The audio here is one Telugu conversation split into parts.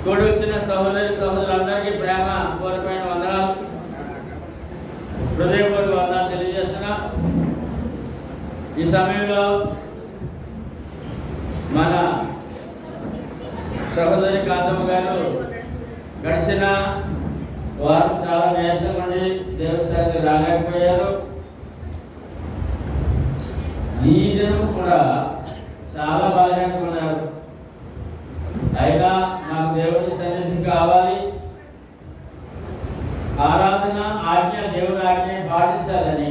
కూడొచ్చిన సహోదరి సహోదరులందరికీ ప్రేమ పూర్వమైన వందనాలు, హృదయపూర్వక వందనాలు తెలియజేస్తున్నా. ఈ సమయంలో మన సహోదరి కాంతమ్మ గారు గడిచిన వారం చాలా నేసం నుండి దేవస్థానానికి రాలేకపోయారు. ఈ దినం కూడా చాలా బాగా ఉన్నారు. అయినా నాకు దేవుని సన్నిధి కావాలి, ఆరాధన ఆజ్ఞ దేవుని ఆజ్ఞ పాటించాలని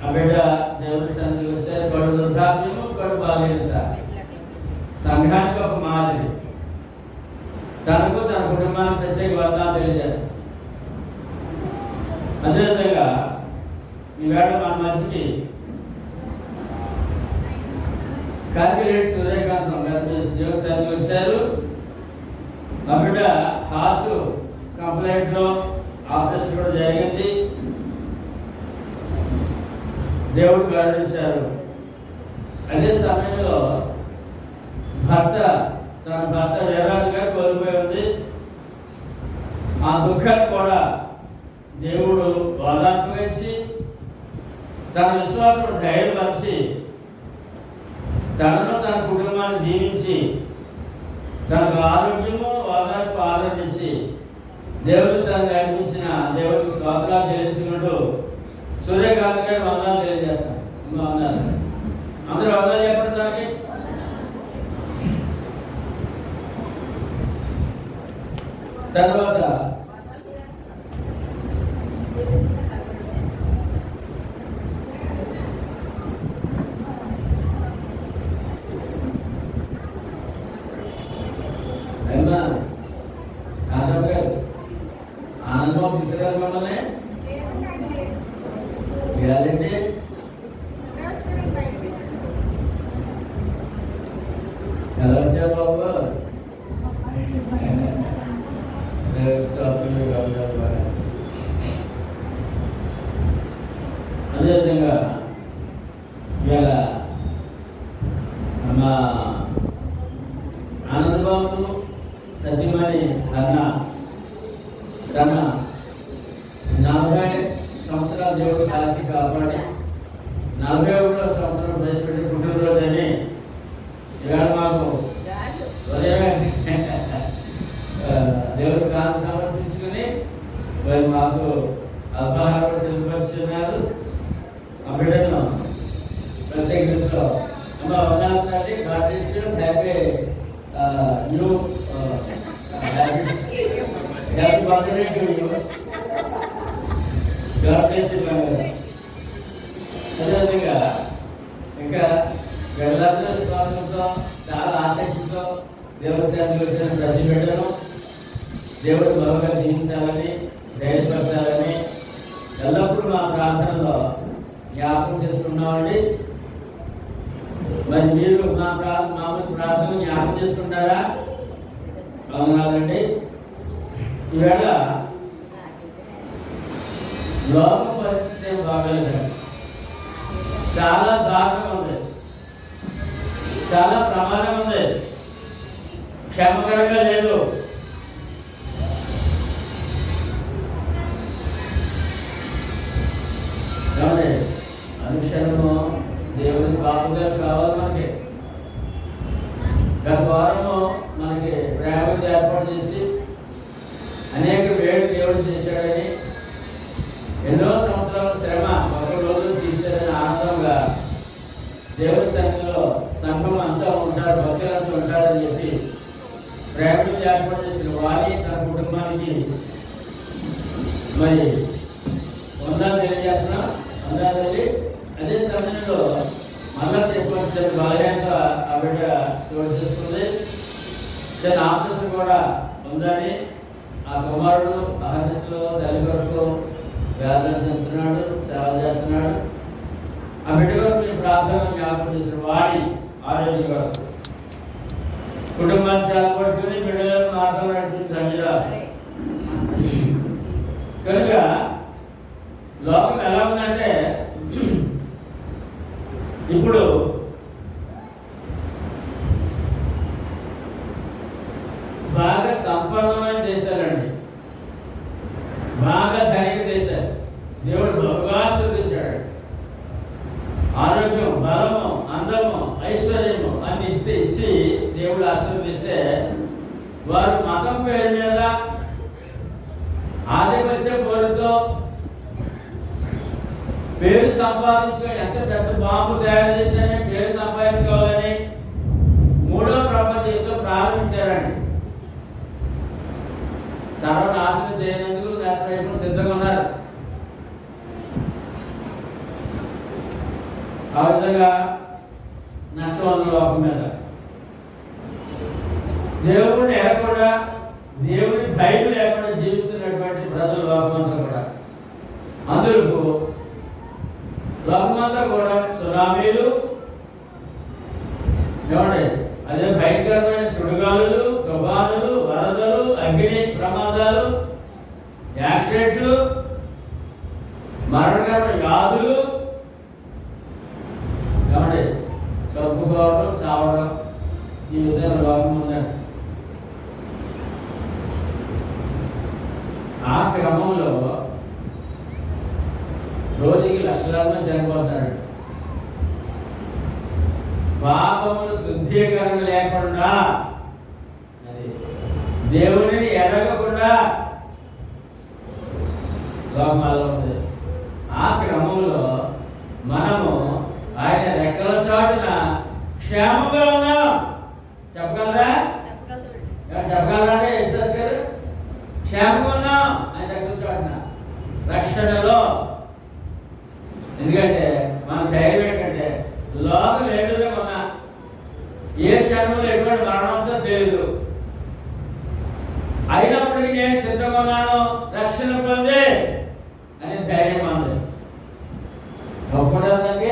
ఆ బిడ్డ దేవుని సన్నిధి వచ్చారు. కడు వృద్ధాప్యము, కడు బాధ్యత, సంఘానికి ఒక మాదిరి, తనకు తన కుటుంబానికి ప్రత్యేక వందనాలు తెలియజేస్తారు. అదేవిధంగా ఈవేళ మన మధ్యకి కార్పొరేట్ సూర్యకాంతం దేవస్థానానికి వచ్చారు. మా బిడ్డ హార్ట్ కంప్లైంట్లో ఆపరేషన్ కూడా జరిగింది. దేవుడు కరుణించారు. అదే సమయంలో తన భర్త వేరాలుగా కోల్పోయి ఉంది. ఆ దుఃఖాన్ని కూడా దేవుడు ఓదార్పునిచ్చి తన విశ్వాసం ధైర్యపరిచి తనను తన కుటుంబాన్ని దీవించి తనకు ఆరోగ్యము ఓదార్పు ఆలోచించి దేవుడి సార్లు అనిపించిన దేవుడికి స్తోత్రాలు చెల్లించుకుంటూ సూర్యకాంత్ గారి వందనాలు తెలియజేస్తాను. వందనాలు అందరూ వందనాలు చెప్పండి. దానికి తర్వాత ఆనందం తీసుకురాలి మమ్మల్ని గ్యారంటీ ఎలా వచ్చారు బాబు? అదేవిధంగా ఇవాళ మా ఆనందబాబు సత్యమణి అన్న తన 40 సంవత్సరాల దేవుడు కాల్చి కాపాడి 41వ సంవత్సరం ప్రవేశపెట్టి పుట్టినరోజని ఇవాళ మాకు దేవుడు కాలు సమర్పించుకుని మరి మాకు అల్పాహారం సిద్ధపరుస్తున్నారు. ఆ బిడ్డను ప్రత్యేక దృష్టిలో అమ్మ వందనాలు తల్లి. Happy new happy birthday to you. అదేవిధంగా ఇంకా వెళ్ళాల్సిన విశ్వాసంతో చాలా ఆసక్తితో దేవుడి సేవకు వచ్చిన ప్రతి బిడ్డను దేవుడు బలంగా జీవించాలని ధైర్యపరచాలని ఎల్లప్పుడూ మా ప్రార్థనలో జ్ఞాపకం చేసుకున్నామండి. మరి మీరు మామూలు ప్రార్థన జ్ఞాపకం చేసుకుంటారా? వందనాలండి. ఈవేళ లోక పరిస్థితి బాగలేదు, చాలా దారుణం ఉంది, చాలా ప్రమాదం ఉంది, క్షేమకరంగా లేదు. అనుక్షణము దేవుడి కాపుదల కావాలి మనకి. గత వారము మనకి ప్రేమలు ఏర్పాటు చేసి అనేక వేడు దేవుడు చేశాడని, ఎన్నో సంవత్సరాల శ్రమ ఒక రోజు తీర్చాడని ఆనందంగా దేవుడి సన్నిధిలో సంఘం అంతా ఉంటాడు, భక్తులంతా ఉంటాడని చెప్పి ప్రేమలు ఏర్పాటు చేసిన వారి తన కుటుంబానికి మరి వందలు తెలియజేస్తున్నా. వందాలి. అదే సమయంలో మళ్ళా చెప్పాల్సిన బాల్యంగా ఆ బిడ్డ చోటు చేసుకుంది. దాని ఆపరేషన్ కూడా ఉందని ఆ కుమారుడు అహర్నిశలో తల్లి కొరకు వేదన చెందుతున్నాడు, సేవ చేస్తున్నాడు. ఆ బిడ్డ గారు మీరు ప్రార్థన జ్ఞాపకం చేసిన వాడి ఆరోగ్య కొరకు కుటుంబాన్ని చాలా పట్టుకుని బిడ్డలను మార్గం నడిపించండి. కనుక లోకం ఎలా ఉందంటే ఇప్పుడు బాగా సంపన్నమైన దేశాలండి, బాగా ధనిక దేశాలు. దేవుడు బహుగా ఆశీర్వదించాడు. ఆరోగ్యం, బలము, అందము, ఐశ్వర్యము అన్ని ఇచ్చి దేవుడు ఆశీర్వదిస్తే వారు మతం పేరు మీద ఆధిపత్య కోరితో పేరు సంపాదించుకొని ఎంత పెద్ద బాంబు తయారు చేశారని పేరు సంపాదించుకోవాలని మూడో ప్రపంచ యుద్ధం ప్రారంభించారండి. సర్వనాశనం చేయనందుకు నాశనం అయిపోయి సిద్ధంగా ఉన్నారు. ఆ విధంగా నష్టం ఉన్న లోకం మీద దేవుడిని లేకుండా, దేవుడి భయం లేకుండా జీవిస్తున్నటువంటి ప్రజల లోకమంతా కూడా, అందుకు లోకమంతా కూడా సునామీలు, ఏమండి అదే భయంకరమైన సుడిగాలులు, తుఫానులు, వరదలు, అగ్ని ప్రమాదాలు, యాక్సిడెంట్లు, మరణకరమైన వ్యాధులు, ఏమండి చంపుకోవడం, చావడం, ఈ విధంగా లోకం ఉందండి. ఆ క్రమంలో రోజుకి లక్షలాది మంది చనిపోతాడు. పాపములు శుద్ధీకరణ లేకుండా, అది దేవుడిని ఎరగకుండా లోకమాలో ఉంది. ఆ క్రమంలో మనము ఆయన రెక్కల చాటున క్షేమంగా ఉన్నాం. చెప్పగలరా? చెప్పగలరా అంటే యశ్దాస్ గారు? క్షేమంగా ఉన్నాం ఆయన రెక్కల చాటున, రక్షణలో. ఎందుకంటే మన ధైర్యం ఏంటంటే లోకం ఏ విధంగా ఉన్నా ఏ క్షణంలో ఎటువంటి మరణం వస్తుందో తెలియదు. అయినప్పటికీ నేను సిద్ధంగా ఉన్నాను రక్షణ పొందే అనే ధైర్యం ఉంది. ఒప్పుకోవడానికి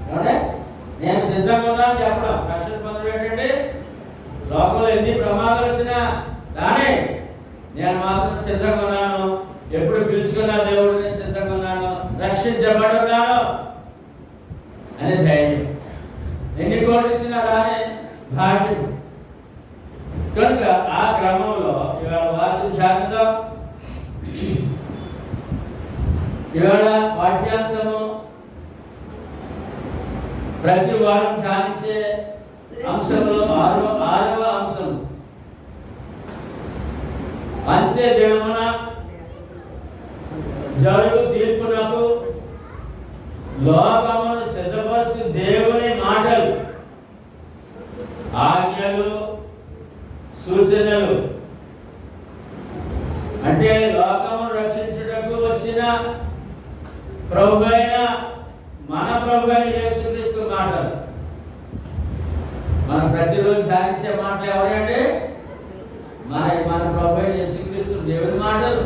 ఏమంటే నేను సిద్ధంగా ఉన్నాను చెప్పడం. రక్షణ పొందడం ఏంటంటే లోకంలో ఎన్ని ప్రమాదాలు వచ్చినా కానీ నేను మాత్రం సిద్ధంగా ఉన్నాను. ఎప్పుడు పిలుచుకున్నా దేవుడిని సిద్ధంగా ఉన్నాను, రక్షించబడి ఉన్నాను అనే ధైర్యం. ఎన్ని కోట్లు ఇచ్చినా రానే భాగ్యం. కనుక ఆ క్రమంలో ఇవాళ వాక్యం ధ్యానిద్దాం. ఇవాళ పాఠ్యాంశము ప్రతి వారం ధ్యానించే అంశంలో ఆరవ అంశం అంచె దినమున జరుగు తీర్పునకు లోకమును సిద్ధపరచు దేవుని మాటలు, ఆజ్ఞలు, సూచనలు. అంటే లోకమును రక్షించుటకు వచ్చిన ప్రభు అయిన మన ప్రభు అయిన యేసుక్రీస్తు మాటలు. మనం ప్రతిరోజు ధ్యానించే మాటలు ఎవరంటే మన ప్రభు అయిన యేసుక్రీస్తు దేవుని మాటలు.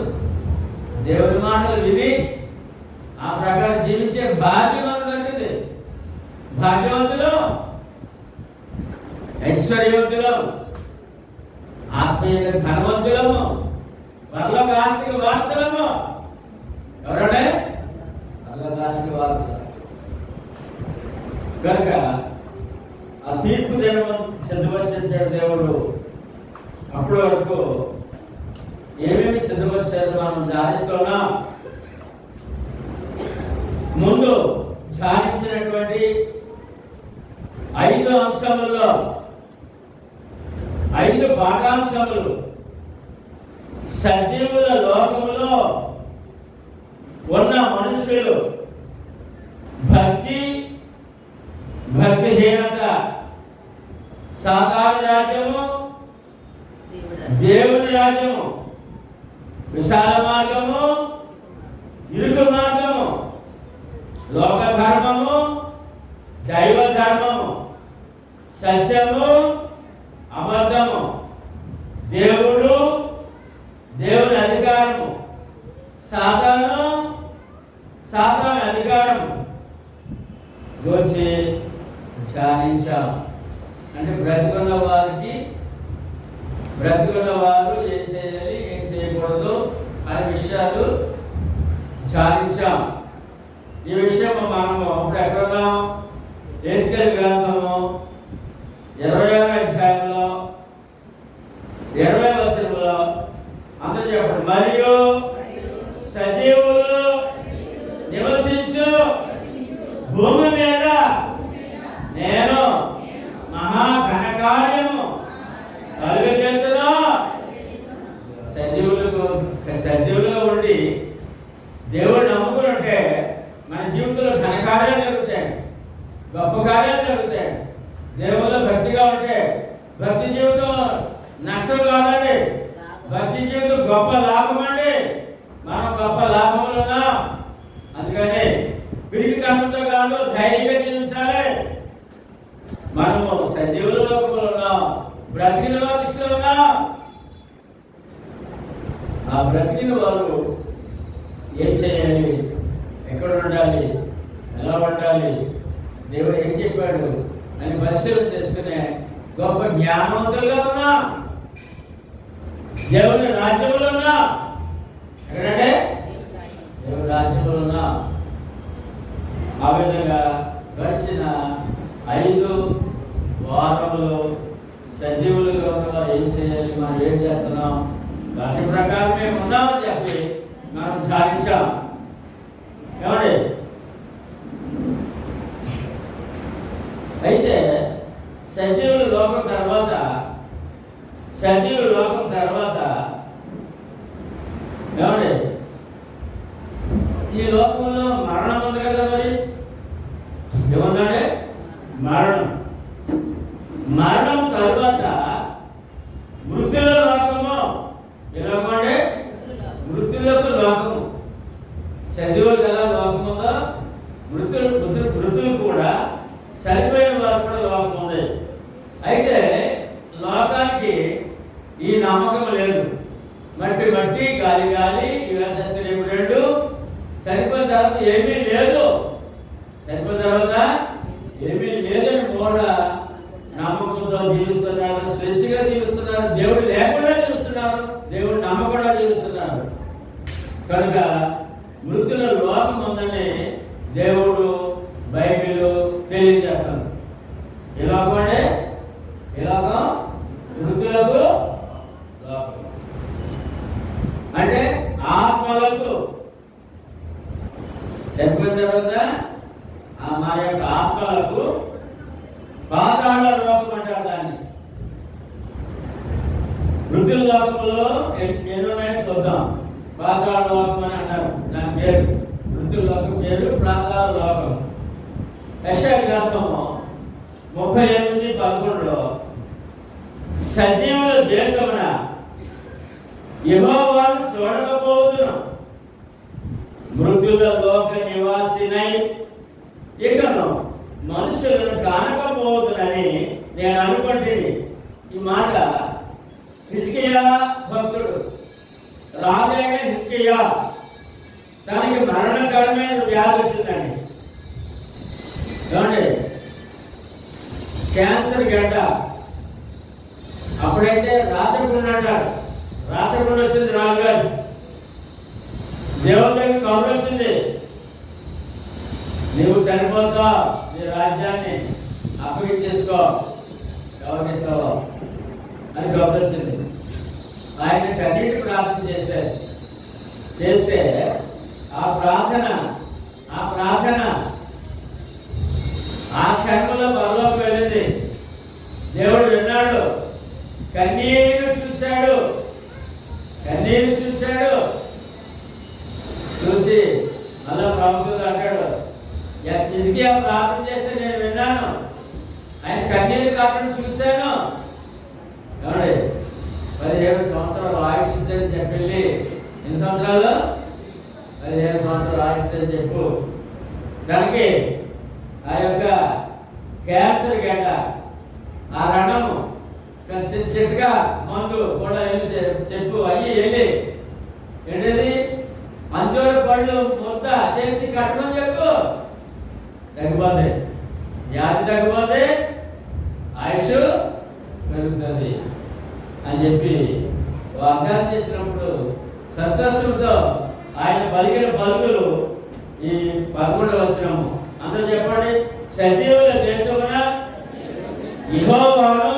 దేవుని మాటలు విని ఆ ప్రకారం జీవించే భాగ్యం దొరికింది. భాగ్యవంతులు, ఐశ్వర్యవంతులు, ఆత్మీయ ధనవంతులము, పరలోక ఆస్తిక వారసులము. ఎవరంటే పరలోక ఆస్తిక వారసులు. కనుక ఆ తీర్పు దినం సిద్ధపరిచాడు దేవుడు. అప్పటి వరకు ఏమేమి సిద్ధపరిచారు మనం ధ్యానిస్తున్నాం. ముందు ధ్యానించినటువంటి 5 అంశములలో 5 భాగాంశములు సజీవుల లోకములో ఉన్న మనుషులు భక్తిహీనత, సాతాను రాజ్యము, దేవుని రాజ్యము, విశాల మార్గము, ఇరుకు మార్గము, లోక ధర్మము, దైవ ధర్మము, సత్యము, అబద్ధము, దేవుడు, దేవుని అధికారము, సాతాను, సాతాను అధికారం గురించి ధ్యానించాం. అంటే బ్రతికున్న వారు ఏం చేయాలి, ఏం చేయకూడదు అనే విషయాలు ధ్యానించాం. ఈ విషయం మనము ఇప్పుడు ఎక్కడున్నాం? ఎహెజ్కేలు గ్రంథము 20వ అధ్యాయంలో 20వ వచనంలో అందరూ చెప్పండి. మరియు సజీవులు నివసించు భూమి మీద నేను మహాఘనకార్యము కలుగజేతును. సజీవులుగా ఉండి దేవుడు నమ్ముకుని ఉంటే మన జీవితంలో ఘనకార్యాలు జరుగుతాయి, గొప్ప కార్యాలు జరుగుతాయి. దేవుల్లో భక్తిగా ఉంటే భక్తి జీవితం నష్టం కాదండి, భక్తి జీవితం గొప్ప లాభం అండి. మనం గొప్ప లాభంలో ఉన్నాం. అందుకని పిరికి కన్నుతో కాదు, ధైర్యంగా జీవించాలి. మనము సజీవుల లోకంలో ఉన్నాం, బ్రతికిన వారి దృష్టిలో ఉన్నాం. ఆ బ్రతికిన వారు ఏం చేయాలి, ఎక్కడ ఉండాలి, ఎలా ఉండాలి, దేవుడు ఏం చెప్పాడు అని పరిశీలన చేసుకునే గొప్ప జ్ఞానవంతులుగా ఉన్నా, దేవుని రాజ్యంలో ఉన్నా. ఎక్కడంటే దేవుని రాజ్యంలో ఉన్నా. ఆ విధంగా గడిచిన 5 వారములు సజీవులుగా ఉన్నవారు ఏం చేయాలి, మనం ఏం చేస్తున్నాం, వాటి ప్రకారం మేము ఉన్నామని చెప్పి మనం సాధించాం. ఏమండి? అయితే సజీవుల లోకం తర్వాత ఏమండి, ఈ లోకంలో మరణం ఉంది కదా. మరి ఏమన్నాడే? మరణం తర్వాత మృతుల లోకము. ఎలాగంటే మృతులకు లోకము. సజీవులకు ఎలా లోకం ఉందో మృతులు కూడా, చనిపోయిన వారు కూడా లోకం ఉంది. అయితే లోకానికి ఈ నమ్మకం లేదు. మట్టి గాలి ఇవే చేస్తే రెండు. చనిపోయిన తర్వాత ఏమీ లేదు, లేదని మూఢ నమ్మకంతో జీవిస్తున్నారు, స్వేచ్ఛగా జీవిస్తున్నారు, దేవుడు లేకుండా జీవిస్తున్నారు, దేవుడు నమ్మకుండా జీవిస్తున్నారు. కనుక మృతుల లోకం ఉందని దేవుడు బైబిల్ తెలియజేస్తాడు. ఎలాగంటే మృతులకు లోకం అంటే ఆత్మలకు. చనిపోయిన తర్వాత మా యొక్క ఆత్మలకు పాతాళ లోకం అంటారు దాన్ని. మృతుల లోకంలో ఎన్నున్నాయని చూద్దాం. పాతాళ లోకం అని అంటారు దాని పేరు. మృతుల లోకం పేరు పాతాళ లోకం. యెషయా గ్రంథము 38:11 సజీవుల దేశమున యెహోవాను చూడకపోదును, మృతుల లోక నివాసినై ఇకను మనుషులను కానకపోదునని నేను అనుకుంటుంది. ఈ మాట హిజ్కియా భక్తుడు, రాజైన హిజ్కియా, దానికి మరణకరమైన వ్యాధి వచ్చిందండి. ఏమండి? క్యాన్సర్ గడ్డ. అప్పుడైతే రాచకుండా అంటారు, రాచకుండా వచ్చింది రాజుగారు. దేవుడి దగ్గర కబురు వచ్చింది, నీవు చనిపోతావు, నీ రాజ్యాన్ని అప్పగించేసుకో, గౌరవిస్తావు అని కబురు వచ్చింది. ఆయన కన్నీటి ప్రార్థన చేస్తే ఆ ప్రార్థన ఆ క్షణంలో పరలోకి వెళ్ళింది. దేవుడు విన్నాడు, కన్నీరు చూశాడు. చూసి మళ్ళా ప్రభుత్వం అంటాడు, హిజ్కియా ప్రార్థన చేస్తే నేను విన్నాను, ఆయన కన్నీరు కాకుండా చూశాను. ఏమండి? 17 సంవత్సరాలు ఆయుష్ ఇచ్చారని చెప్పి, ఎన్ని సంవత్సరాలు? 17 సంవత్సరాలు ఆయుష్ అని చెప్పు. దానికి ఆ యొక్క క్యాన్సర్ గడ్డ, ఆ రణము చెట్టుగా మందు కూడా వెళ్ళి చెప్పు అయ్యి వెళ్ళి ఏంటది అంజూర పళ్ళు ముద్ద చేసి కట్టమని చెప్పు, తగ్గిపోతాయి. వ్యాధి తగ్గిపోతే ఆయుష్ పెరుగుతుంది అని చెప్పి వాగ్దానం చేసినప్పుడు సంతోషంతో ఆయన పలికిన పలుకులు ఈ 11వ వచనము. అందరూ చెప్పండి. సజీవుల దేశమున యెహోవాను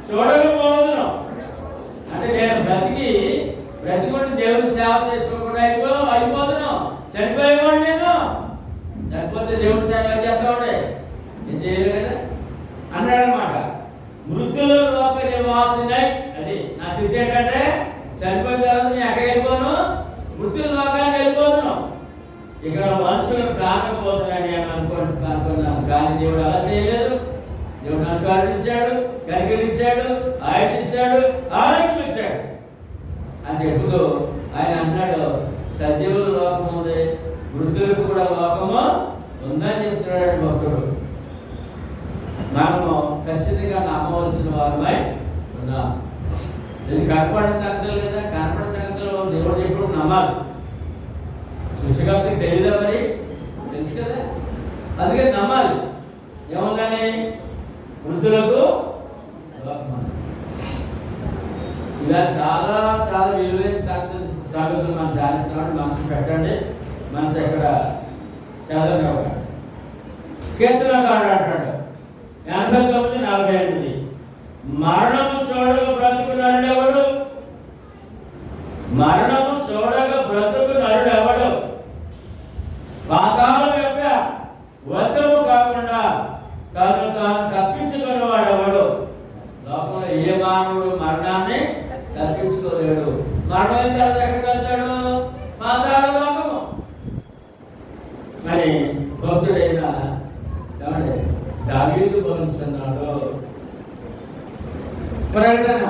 చూడకపోదును. అంటే నేను బ్రతికుండి దేవుని సేవ చేసుకోకుండా అయిపోదును. చనిపోయేవాడు నేను. చనిపోతే దేవుని సేవ చేస్తా ఉండే, నేను చేయలేదు కదా అన్నాడు అనమాట. మృతుల లోక నివాసినై, అది నా స్థితి ఏంటంటే చనిపోయిన తర్వాత నేను ఎక్కడికి వెళ్ళిపోను, మృతుల లోకానికి వెళ్ళిపోతున్నాను. ఇక్కడ మనుషులను కాకపోతున్నాను అని అనుకున్నాను, కానీ దేవుడు అలా చేయలేదు. దేవుడు నన్ను కరుణించాడు, కనికరించాడు, ఆయుష్ ఇచ్చాడు, ఆరోగ్యం ఇచ్చాడు అని చెప్పుతూ ఆయన అన్నాడు, సజీవుల లోకం ఉంది, మృతులకు కూడా లోకము ఉందని చెప్తున్నాడు భక్తుడు. మనము ఖచ్చితంగా నమ్మవలసిన వారమై ఉన్నాం. ఇది కనపడే సంగతులు కదా, కనపడే సంగతులు దేవుడు ఎప్పుడు నమ్మాలి. సృష్టికర్తకి తెలియదా? మరి తెలుసు కదా, అందుకే నమ్మాలి. ఏముందని? వృద్ధులకు ఇలా చాలా చాలా విలువైన సాగుతులు మనం ధ్యానిస్తున్నాడు. మనసు పెట్టండి, మనసు ఎక్కడ చదవగా కీర్తనకారుడు అంటాడు 89:48, మరణము చూడక బ్రతుకు నరుడెవడు, మరణము చూడక బ్రతుకు నరుడెవడు, పాతాళం యొక్క వశము కాకుండా తను తాను తప్పించుకునేవాడెవడు. లోకంలో ఏ మానవుడు మరణాన్ని తప్పించుకోలేడు. మరణం అయిన తర్వాత ఎక్కడికి వెళ్తాడు? పాతాళ లోకము. మరి భక్తుడైన దావీదు బోధించున్నాడు. ప్రకటన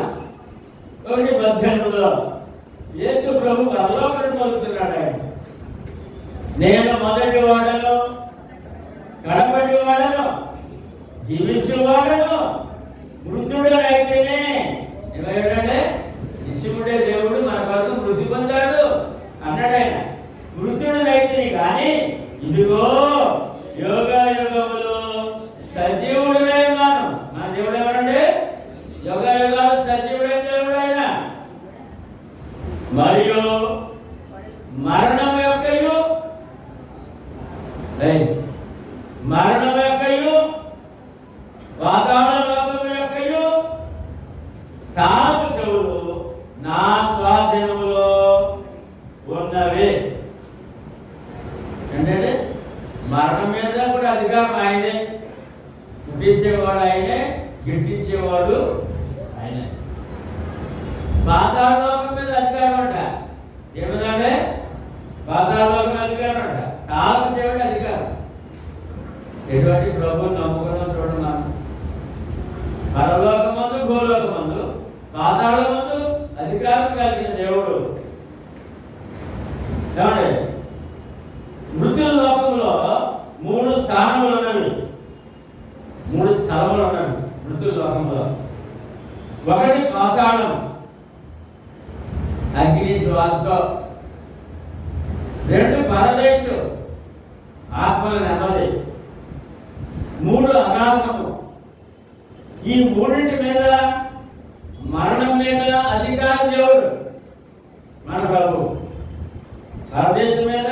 1:18 యేసు ప్రభు పరలోకాన్ని పలుకుతున్నాడు. ఆయన నేను మొదటి వాడను, కడపటి వాడను, జీవించువాడను, మృతుడనైతేనే. ఏమయ్యాడంటే నిత్యముడే దేవుడు మన కొరకు మృతి పొందాడు అన్నాడు ఆయన. మృతుడనైతేనే కానీ ఇదిగో యోగాయుగములో సజీవుడునై ఉన్నాను. మన దేవుడు ఎవరండి? యోగాయుగాలు సజీవుడైన దేవుడు ఆయన. మరియు మరణం యొక్కయు పాతాళ లోకము యొక్కయు తాపు చెవులు నా స్వాధీనములో ఉన్నవి. ఏంటంటే మరణం మీద కూడా అధికారం ఆయనే. పుట్టించేవాడు ఆయనే, గిట్టించేవాడు ఆయనే. పాతాళ లోకం మీద అధికారం అంట. ఏమిటంటే పాతాళ లోకం అధికారం అంట. తాపు చేయడం అధికారం. ఎటువంటి ప్రభువుని నమ్ముకున్నాం చూడండి. మనం పరలోకమందు, భూలోకమందు, పాతాళమందు అధికారం కలిగిన దేవుడు. ఏమండి? మృతుల లోకంలో 3 స్థానములు ఉన్నవి, 3 స్థలములు ఉన్నవి మృతుల లోకంలో. ఒకటి పాతాళం, అగ్ని జ్వాలతో. 2 పరదేశం, ఆత్మల నెమ్మది. 3 అగాధము. ఈ 3 మీద, మరణం మీద అధికార దేవుడు మన ప్రభు. పరదేశం మీద,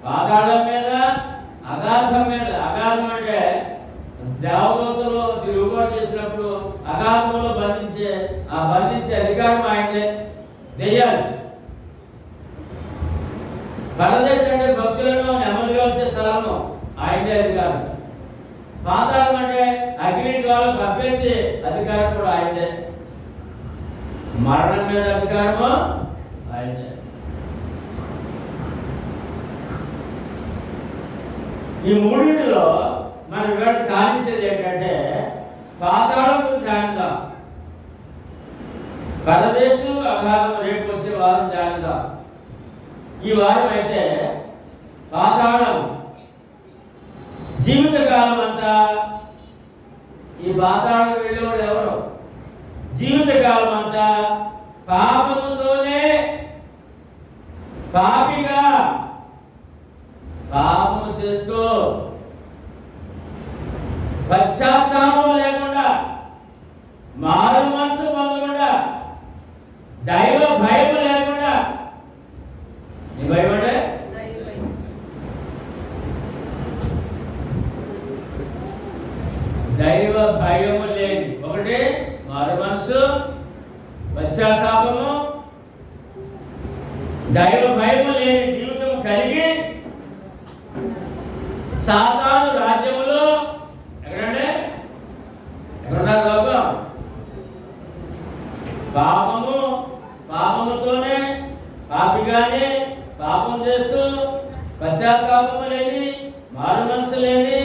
పాతాళం మీద, అగాధం మీద. అగాధం అంటే దేవదూతలు తిరుగుబాటు చేసినప్పుడు అగాధంలో బంధించే అధికారం ఆయనే. దెయ్యాలు. పరదేశం అంటే భక్తులను నెమ్మదిగా ఉంచే స్థలము, ఆయనే అధికారం. పాతాళం అంటే అగ్ని జ్వాల పంపేసి అధికారం కూడా ఆయనే. మరణం మీద అధికారము ఆయనే. ఈ 3లో మనం ఇవాళ ధ్యానించేది ఏంటంటే పాతాళం ధ్యానిద్దాం, పరదేశం, అగాధం రేపు వచ్చే వారం ధ్యానిద్దాం. ఈ వారం అయితే పాతాళం. జీవితకాలం అంతా ఈ పాతాళం వెళ్ళేవాళ్ళు ఎవరు? జీవితకాలం అంతా పాపముతోనే పాపిగా పాపము చేస్తూ పశ్చాత్తాపం లేకుండా మారు మనసు పొందకుండా దైవ భయం లేకుండా. నీ భయం అంటే దైవ భయము లేని, ఒకటి మారు మనసు, పశ్చాత్తాపము, దైవ భయము లేని జీవితం కలిగి సాతాను రాజ్యములో ఎక్కడంటే ఎక్కడున్నారు లోకం? పాపముతోనే పాపిగానే పాపం చేస్తూ పశ్చాత్తాపము లేని, మారు మనసు లేని,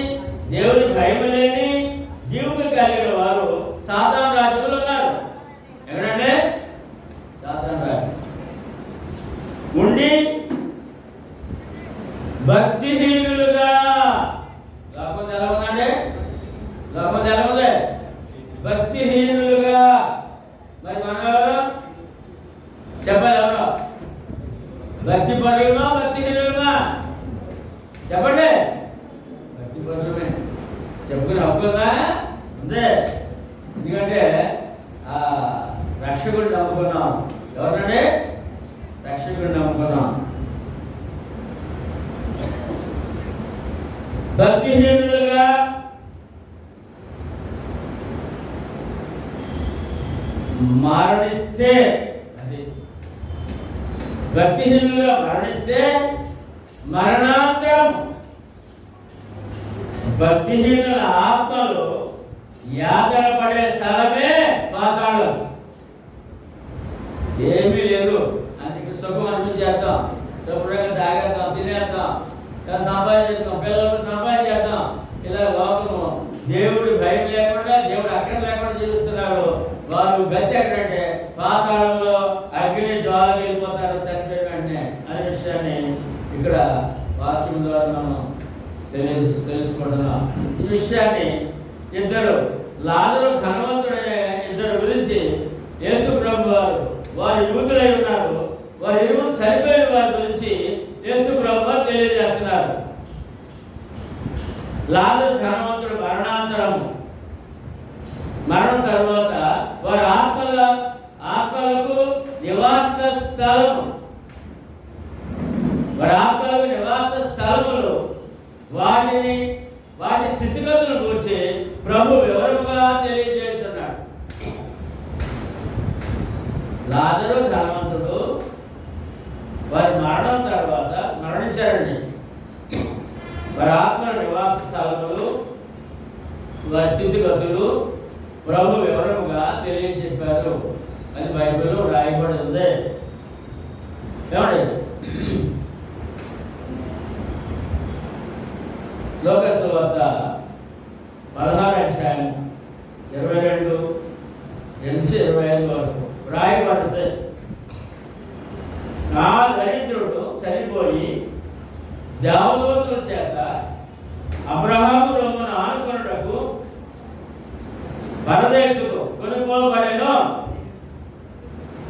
దేవుని భయం లేని జీవితం కలిగిన వారు సాతాను రాజ్యంలో ఉన్నారు. ఎక్కడంటే సాతాను రాజ్యం ఉండి భక్తిహీనులుగా. లోకం ఎలా ఉందంటే, లోకం ఎలా ఉంది? భక్తిహీనులుగా. మరి మన ఎవరు చెప్పాలి? ఎవరు భక్తి పరులమా భక్తిహీనులమా? చెప్పండి. భక్తి పరులమే. చెప్పుకుని హక్కుందా? ఉందే. ఎందుకంటే రక్షకుడు నమ్ముకున్నాం. ఎవరండి? రక్షకుడు నమ్ముకున్నాం. భక్తిహీనులుగా మరణిస్తే, అది భక్తిహీనులుగా మరణిస్తే మరణాంతరం. భక్తిహీనుల ఆత్మలు యాతన పడే స్థలమే పాతాళం. ఏమీ లేదు. అందుకే సుఖం అనిపించేద్దాం, శుభ్రంగా తాగేద్దాం, తినేద్దాం, సంపాదన చేద్దాం, పిల్లలకు సంపాదన చేద్దాం. ఇలా లోకము దేవుడి భయం లేకుండా, దేవుడు అక్కర లేకుండా జీవిస్తున్నారు. వారు గతి ఎక్కడంటే పాతాళంలో అగ్ని జ్వాలకి వెళ్ళిపోతారు చనిపోయిన వెంటనే అనే విషయాన్ని ఇక్కడ వాక్యం ద్వారా మనం తెలుసుకుంటున్నాం. ఈ విషయాన్ని ఇద్దరు లాజరు ధనవంతుడనే ఇద్దరు గురించి యేసు ప్రభు వారు యూదులై ఉన్నారు. వారు ఇరువురు చనిపోయిన వారి గురించి యేసు ప్రభు తెలియజేస్తున్నారు. లాజరు ధనవంతుడు మరణం తర్వాత వారి ఆత్మలకు నివాస స్థలము, వారి ఆత్మలకు నివాస స్థలములు, వాటి స్థితిగతులను గురించి ప్రభు వివరముగా తెలియజేస్తున్నాడు. లాజరు ధనవంతుడు వారి మరణం తర్వాత మరణించారండి. వారి ఆత్మల నివాస స్థలములు, వారి స్థితిగతులు ప్రభు వివరముగా తెలియజెప్పారు అని బైబిల్లో రాయబడి ఉంది. ఏమండి? లోక సువార్త 16వ అధ్యాయం 22 నుంచి 25 వరకు రాయబడితే, నా దరిద్రుడు చనిపోయి దేవదూతల చేత అబ్రహాము రొమ్మున ఆనుకొనుటకు పరదేశుడు కొనుక్కోబడెను.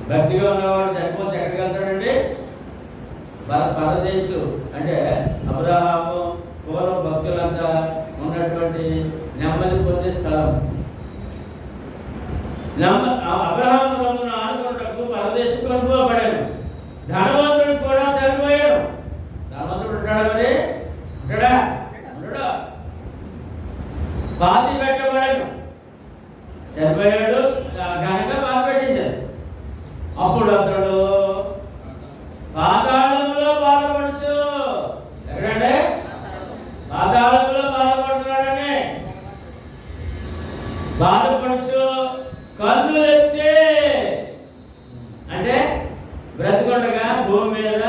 భక్తిగా ఉన్నవాడు చనిపోతే ఎక్కడికి వెళ్తాడండి? పరదేశు అంటే అబ్రహాము పూర్వం భక్తులంతా ఉన్నటువంటి నెమ్మది పొందే స్థలం. అబ్రహాము రొమ్మున ఆనుకొనుటకు పరదేశు కొనుక్కోబడెను. ధనవంతుడు కూడా చనిపోయాడు. ధనవంతుడు ఉంటాడా? మరి ఉంటాడా? ఉండడా? పాతి పెట్టబడను. చనిపోయాడు కనుక పాతి పెట్టేశాడు. అప్పుడు అతడు పాతాళంలో బాధపడచ్చు. ఎక్కడంటే పాతాళంలో బాధపడుతున్నాడని బాధపడచ్చు. కన్నులెత్తి అంటే బ్రతికొండగా భూమి మీద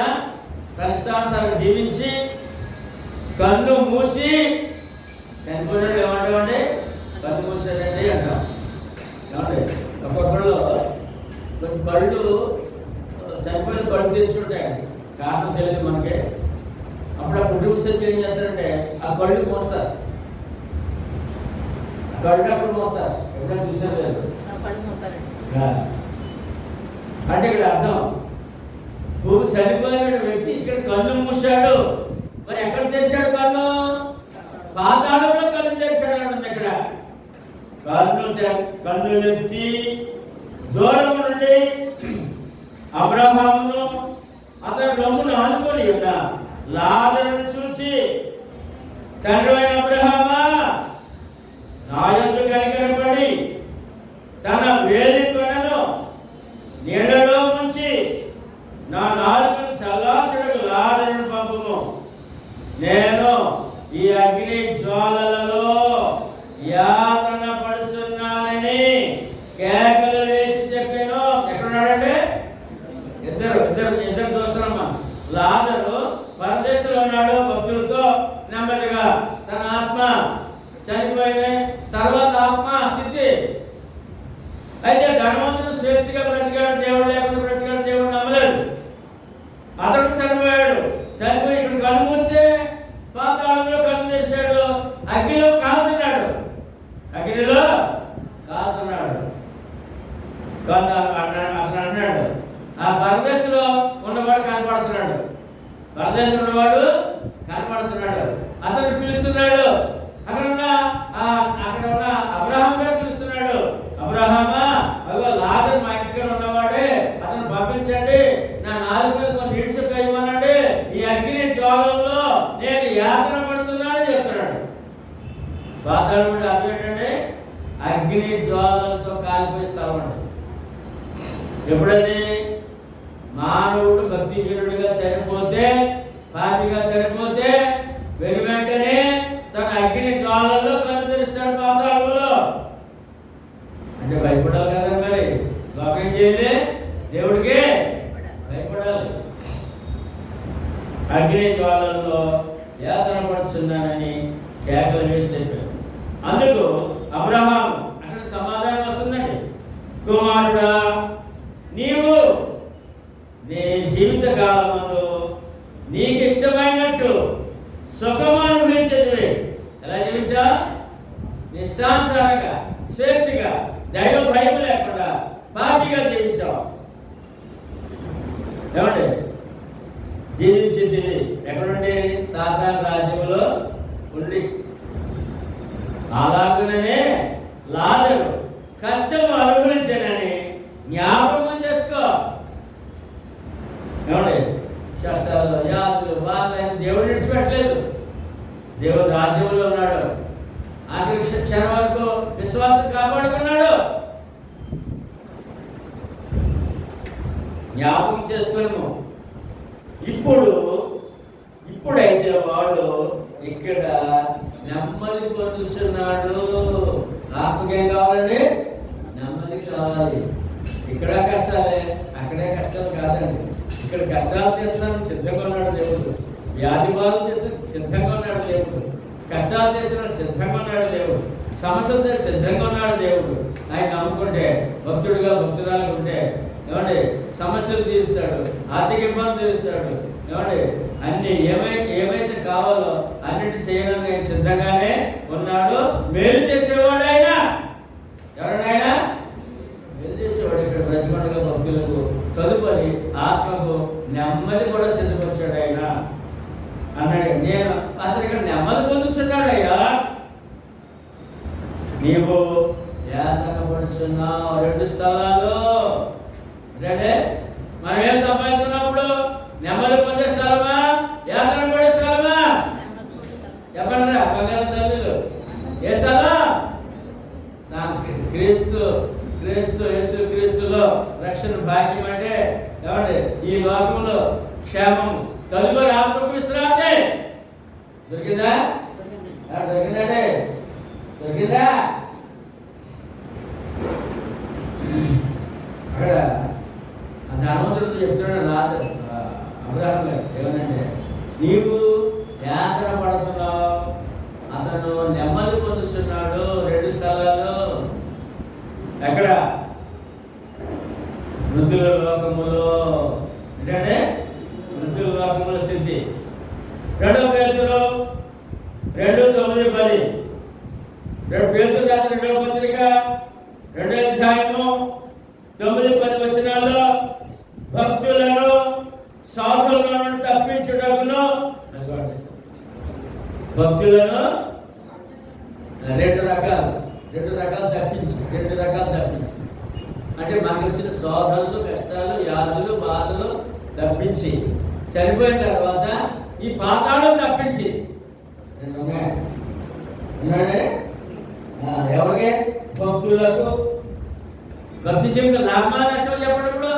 కష్టానుసారం జీవించి కన్ను మూసి చనిపోయినాడు. ఏమంటామండి? కన్ను మూసాడండి అంటాం. ఏమంటే ఒక్కొక్కళ్ళు కొన్ని కళ్ళు చనిపోయిన కళ్ళు తెరిచి ఉంటాయండి. కారణం తెలియదు మనకి. అప్పుడు ఆ కుటుంబ సభ్యులు ఏం చేస్తారంటే ఆ కళ్ళు మోస్తారు. ఆ కళ్ళు అప్పుడు మోస్తారు. ఎప్పుడైనా చూసారు లేదు? అంటే ఇక్కడ అర్థం చనిపోయిన వ్యక్తి ఇక్కడ కన్ను మూసాడు, మరి ఎక్కడ తెరిచాడు కన్ను? పాతాళంలో కన్ను తెరిచాడు అంటుంది ఇక్కడ. కన్నులెత్తి దూరం నుండి అబ్రహామును అతని రొమ్మును ఆనుకొని ఉన్న లాజరును చూచి, తండ్రి అయిన అబ్రహామా, నా యందు కనికరపడి తన వేలి కొనను నీళ్ళలో ముంచి నా నాలుకను చల్లార్చుటకు లాజరును పంపుము. నేను ఈ అగ్ని జ్వాలలలో యాతన పడుచున్నానని కేకలు వేసి చెప్పాను. ఎక్కడున్నాడంటే ఇద్దరు చూస్తున్నామ్మా. లాజరు పరదేశంలో ఉన్నాడు, భక్తులతో నెమ్మదిగా తన ఆత్మ చనిపోయిన తర్వాత ఆత్మ స్థితి. అయితే ధనవంతుడు స్వేచ్ఛగా బ్రతికాడు, దేవుడు లేకుండా బ్రతికాడు, దేవుడు నమ్మలేదు. అతడు చనిపోయాడు. చనిపోయి ఇక్కడ కన్ను మూస్తే పాతాళంలో కన్ను తెరిచాడు, అగ్నిలో కాలుతున్నాడు. అతను అన్నాడు, ఆ పరదేశంలో ఉన్నవాడు కనపడుతున్నాడు, అతను పిలుస్తున్నాడు. అక్కడ ఉన్న అబ్రహాం గారు పిలుస్తున్నాడు, అబ్రహామా, అదిగో లాజరు మా ఇంటికి ఉన్నవాడే, అతను పంపించండి, నా నాలుగు మీద కొన్ని నీడ్చుకు ఇవ్వనండి, ఈ అగ్ని జ్వాలల్లో నేను యాతన పడుతున్నానని చెప్తున్నాడు. పాతాళం అంటే అర్థం ఏంటంటే అగ్ని జ్వాలలతో కాలిపోయే స్థలం అండి. ఎప్పుడైతే మానవుడు భక్తిహీనుడిగా చనిపోతే, పాపిగా చనిపోతే వెంటనే తన అగ్ని జ్వాలల్లో కన్ను తెరుస్తాడు పాతాళంలో. అంటే భయపడాలి కదా, మరి లోకం ఏం చేయాలి? దేవుడికే భయపడాలి. అగ్ని జ్వాలల్లో యాతన పడుతున్నానని కేకలు వేసి చెప్పాడు. అందుకు అబ్రహాం అక్కడ సమాధానం వస్తుందండి, కుమారుడా, నీవు నీ జీవిత కాలంలో నీకు ఇష్టమైనట్టు సుఖము అనుభవించేది. ఎలా జీవించా? నిష్టానుసారంగా, స్వేచ్ఛగా, దైవ భయం లేకుండా పాపిగా జీవించావు. ఏమండి? జీవించింది ఎక్కడుండి? సాతాను రాజ్యంలో ఉండి. అలాగనే లాజరు కష్టం అనుభవించానని జ్ఞాపకం చేసుకో. ఏమండి? కష్టాలు, వ్యాధులు, బాధలు దేవుడు విడిచిపెట్టలేదు. దేవుడు రాజ్యంలో ఉన్నాడు. ఆఖరి క్షణం వరకు విశ్వాసం కాపాడుకున్నాడు. జ్ఞాపకం చేసుకోలేము. ఇప్పుడైతే వాడు ఇక్కడ నెమ్మది పొందుతున్నాడు. ఆత్మకేం కావాలండి? నెమ్మది కావాలి. ఇక్కడ కష్టాలే, అక్కడే కష్టాలు కాదండి. ఇక్కడ కష్టాలు తీర్చడానికి సిద్ధంగా ఉన్నాడు దేవుడు. వ్యాధి బాధలు తీర్చ సిద్ధంగా ఉన్నాడు దేవుడు. కష్టాలు తీర్చడం సిద్ధంగా ఉన్నాడు దేవుడు. సమస్యలు తీర్చి సిద్ధంగా ఉన్నాడు దేవుడు. ఆయన నమ్ముకుంటే, భక్తుడిగా భక్తురాలు ఉంటే, ఏమండి, సమస్యలు తీరుస్తాడు, ఆర్థిక ఇబ్బంది తీరుస్తాడు. ఏమండి, అన్ని ఏమైతే కావాలో అన్నిటి చేయడానికి ఆయన సిద్ధంగానే ఉన్నాడు. మేలు చేసేవాడు ఆయన. ఎవరైనా మేలు చేసేవాడు. ఇక్కడ బ్రతిమండగా భక్తులకు తదుపరి ఆత్మకు నెమ్మది కూడా సిద్ధపరిచాడు ఆయన అన్నాడు. నేను అతను ఇక్కడ నెమ్మది పొందుతున్నాడయ్యా. నీవు యాతన పడుతున్నావు 2 స్థలాలు. అంటే మనం ఏం సంపాదించుకున్నప్పుడు నెమ్మది పొందే స్థలమా, యాతన పడే స్థలమా? చెప్పండి రా బంగారు తల్లులు, ఏ స్థలం? యేసు క్రీస్తులో రక్షణ భాగ్యం. అంటే ఏమండి, ఈ లోకంలో క్షేమం, తదుపరి ఆత్మకు విశ్రాంతి. దొరికిందా? దొరికిందంటే దొరికిందా? అక్కడ ధనవంతుడితో చెప్తున్నాడు లాజరు, అబ్రహాం గారు, ఏమనంటే నీవు యాతన పడుతున్నావు, అతను నెమ్మది పొందుతున్నాడు 2 స్థలాలు. ఎక్కడ? మృతుల లోకములో. ఏంటంటే మృతుల లోకముల స్థితి. 2 పేతురు 2:9-10. పేతురు రాసిన 2వ పత్రిక 2వ అధ్యాయము 9-10 వచనాల్లో భక్తులను భక్తులను రెండు రకాలు తప్పించి అంటే మనకు వచ్చిన శోధనలు, కష్టాలు, వ్యాధులు, బాధలు తప్పించి చనిపోయిన తర్వాత ఈ పాతాళం తప్పించి ఎవరికి? భక్తులకు. భక్తి జీవితం లాభమా నష్టం చెప్పినప్పుడు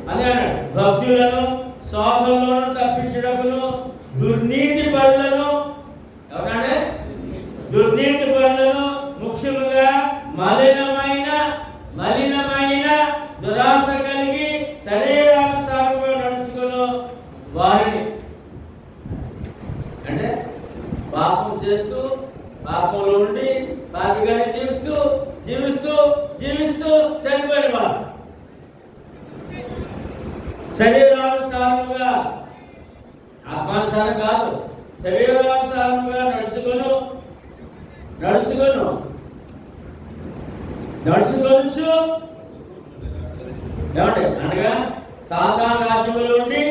అదే అన్నాడు, భక్తులను శోధనలను తప్పించడమును దుర్నీతి పరులను ఎవరంటే దుర్నీతి పరులను ముఖ్యముగా మలినమైన దురాశ కలిగి శరీరానుసారంగా నడుచుకును వారిని. అంటే పాపం చేస్తూ పాపంలో ఉండి పాపిగానే జీవిస్తూ చనిపోయిన వారు శరీరానుసారముగా, ఆత్మానుసారం కాదు, శరీరానుసారముగా నడుచుకొను ఏమంటే అనగా సాతాను రాజ్యంలో ఉండి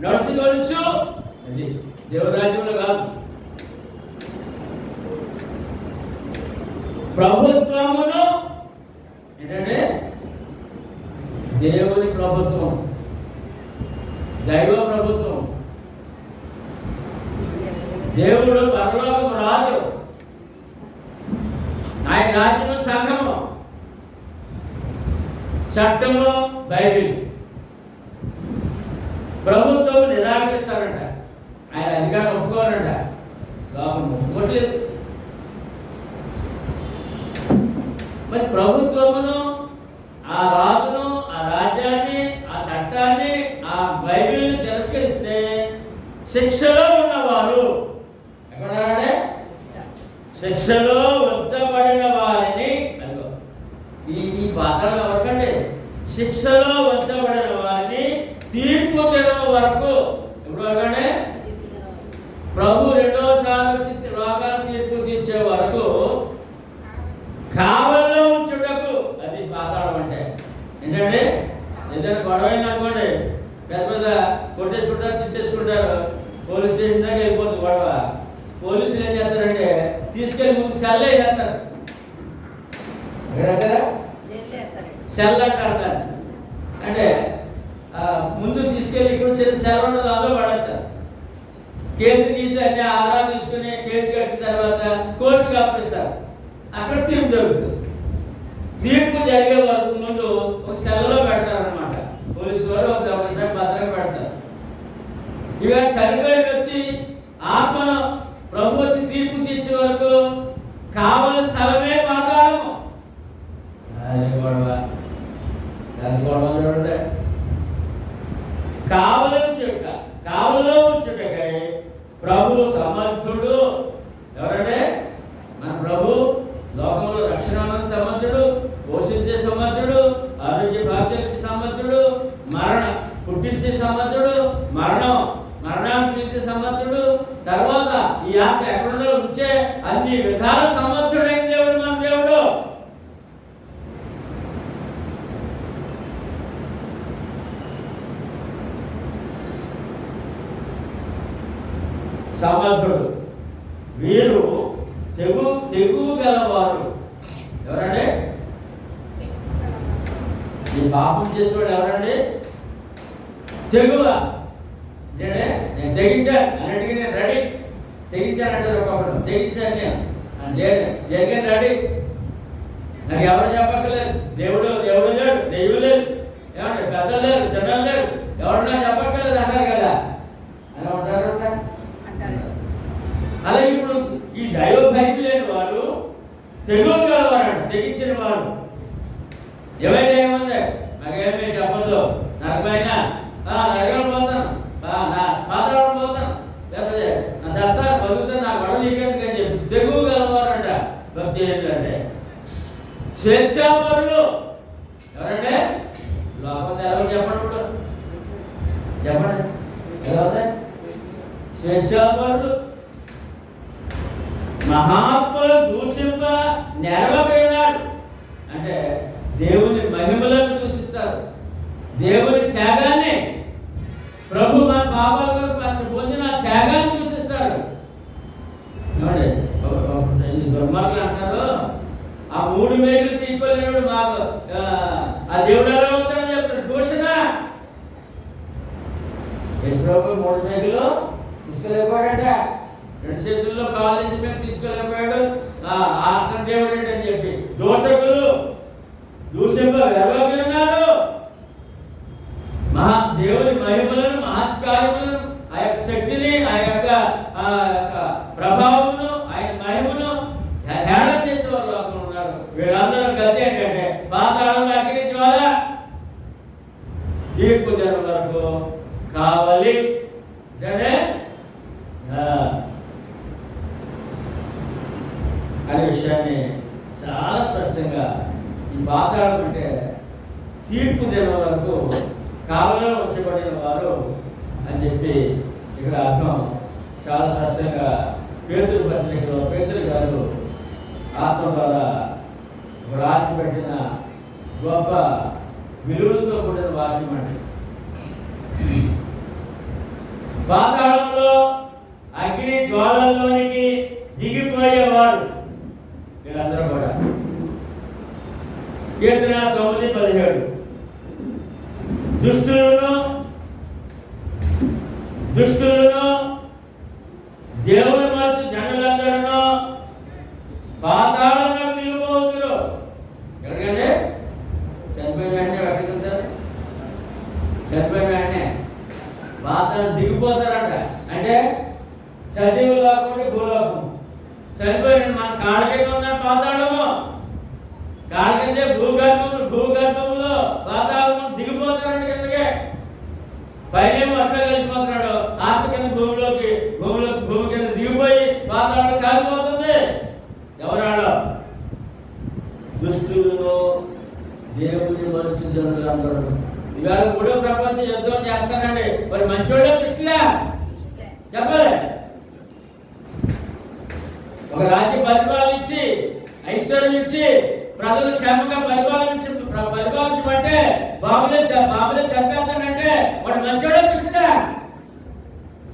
నడుచుకొనుచు, అది దేవుని రాజ్యంలో కాదు. ప్రభుత్వమును ఏంటంటే దేవుని ప్రభుత్వం, దైవ ప్రభుత్వం. దేవుడు పరలోకపు రాజు, ఆయన రాజ్యము సంఘము, చట్టము బైబిల్. ప్రభుత్వం నిరాకరిస్తారంట, ఆయన అధికారం ఒప్పుకోరంట, లోకం ఒప్పుకోవట్లేదు. మరి ప్రభుత్వమును, ఆ రాజును, ఆ రాజ్యాన్ని, ఆ చట్టాన్ని, ఆ బైబిల్ని తిరస్కరిస్తే శిక్షలో ఉన్నవారు ఎక్కడంటే శిక్షలో ఉంచబడిన వారిని, ఈ పాత్రలు ఎవరికంటే శిక్షలో ఉంచబడిన వారిని తీర్పు దినం వరకు, ఎప్పుడు వరకంటే ప్రభు రెండోసారి వచ్చి లోకాన్ని తీర్పు తీర్చే వరకు కావల్లో ఉంచుటకు. అది పాతాళం అంటే ఏంటంటే ఏదైనా గొడవైంది అనుకోండి, పెద్ద కొట్టేసుకుంటారు, తిట్టేసుకుంటారు, పోలీస్ స్టేషన్ దాకా వెళ్ళిపోతుంది గొడవ. పోలీసులు ఏం చేస్తారంటే తీసుకెళ్ళి ముందు సెల్ వేస్తారు, సెల్ అంటారు దాన్ని. అంటే ముందు తీసుకెళ్ళి ఇక్కడ సెల్ ఉండదు, దానిలో పడేస్తారు. కేసు గీసి అన్ని ఆధారం తీసుకుని కేసు కట్టిన తర్వాత కోర్టుకి అప్పిస్తారు. అక్కడ తీర్పు జరుగుతుంది. తీర్పు జరిగే వరకు ముందు ఒక సెల్లో పెడతారనమాట పోలీసు వారు, ఒకసారి భద్రంగా పెడతారు. ఇక చనిపోయిన వ్యక్తి ఆత్మను ప్రభు వచ్చి తీర్పు తీర్చే వరకు కావలసిన స్థలమే పాతాళము. చూడండి, కావలలో ఉంచుటకై ప్రభు సమర్థుడు. ఎవరంటే మన ప్రభు లోకంలో రక్షణ సమర్థుడు, పోషించే సమర్థుడు, ఆరోగ్య భాగ్యానికి సమర్థుడు, పుట్టించే సమర్థుడు, మరణాన్ని పిలిచే సమర్థుడు, తర్వాత ఈ ఆత్మ ఎక్కడుందో ఉంచే అన్ని విధాల సమర్థుడైన దేవుడు మన దేవుడు. సమర్థుడు. వీరు తెగు గలవారు. ఎవరండి? ఈ పాపం చేసేవాడు ఎవరండి? తెగువ. నేను తెగించాను అన్నిటికీ, నేను రెడీ. తెగించానంటారు ఒక్కొక్కడు, తెగించాను నేను జరిగాను రెడీ. నాకు ఎవరు చెప్పక్కర్లేదు. దేవుడు లేడు, దైవం లేదు, ఏమంటే పెద్దలు లేరు, చిన్నలు లేరు, ఎవరన్నా చెప్పక్కర్లేదు అంటారు కదా అని ఉంటారు. అలా ఇప్పుడు ఈ దైవ భక్తి లేని వారు తెగువ గలవారంట, తెగించిన వారు. ఏమైనా ఏముంది నాకేమీ చెప్పద్దు, నరకమైనా నరకం పోతాను, నా పాత్రలు పోతాను, లేకపోతే నా చేస్తాను, బతుకుతాను, నా గొడవ నీకెందుకు అని చెప్పి తెగువ గలవారంట. భక్తి ఏంటంటే స్వేచ్ఛాపరులు. ఎవరంటే లోకంలో ఎవరు చెప్పండి, చెప్పండి ఎలా అవుతాయి? స్వేచ్ఛాపరులు. మహాత్ములు దూషింప నెరవేరాడు అంటే దేవుని మహిమలను దూషిస్తారు, దేవుని త్యాగాన్ని, ప్రభు మన పాపాల కొరకు పొందిన త్యాగాన్ని దూషిస్తారు. దేవుడు ఎలా ఉంటాడని చెప్తాడు. దూషణ. యశ్వరావు 3 మేకలు తీసుకెళ్ళిపోయాడట. 2 చేతుల్లో కాలేజీ మీద తీసుకెళ్ళిపోయాడు. ఆత్మ దేవుడు అని చెప్పి దోషకులు దూషింప ఉన్నారు. దేవుని మహిమలను, మహత్కార్యములను, ఆ యొక్క శక్తిని, ఆ యొక్క ప్రభావమును, ఆయన మహిమను హేళన చేసే వాళ్ళు అక్కడ ఉన్నారు. వీళ్ళందరూ గతి ఏంటంటే పాతాళంలో అగ్ని జ్వాల, తీర్పు దినం వరకు కావాలి అనే విషయాన్ని చాలా స్పష్టంగా ఈ పాతాళం అంటే తీర్పు దినం వరకు కావలలో ఉంచబడిన వారు అని చెప్పి ఇక్కడ అర్థం చాలా స్పష్టంగా పేతురు పత్రికలో పేతురు గారు ఆత్మ ద్వారా రాసి పెట్టిన గొప్ప విలువలతో కూడిన వాక్యం అంటే పాతాళంలో అగ్ని జ్వాలల్లోనికి దిగిపోయేవారు వీళ్ళందరూ కూడా. కీర్తన 9:17 దుష్టులను దేవుని మార్చి జనులందరూ పాతాళంలో దిగిపోతున్నారు. ఎక్కడికంటే చనిపోయిన వెంటనే వెళ్తారు. చనిపోయిన వెంటనే పాతాళం దిగిపోతారంట. అంటే సజీవ లోకం భూలోకం. చనిపోయిన మన కాళ్ళ కింద ఉన్న పాతాళము, కాళ్ళ కిందే భూగర్భంలో పాతాళము దిగిపోతారంట కిందకే. పైనేమో అట్లా కలిసిపోతున్నాడు. ఆత్మ కింద భూమి కింద దిగిపోయి పాతాళం కాలిపోతుంది. ఎవరాడో దుష్టులను దేవుని మనుషు జనులందరూ. ఇవాళ 3వ ప్రపంచ యుద్ధం చేస్తానండి. మరి మంచోళ్ళే దుష్టులే చెప్పలే. ఒక రాజ్య పరిపాలన ఇచ్చి, ఐశ్వర్యం ఇచ్చి, ప్రజలు క్షేమంగా పరిపాలించమంటే బాబులే చెప్పేస్తానంటే వాడు మంచోడే దుష్టుడా?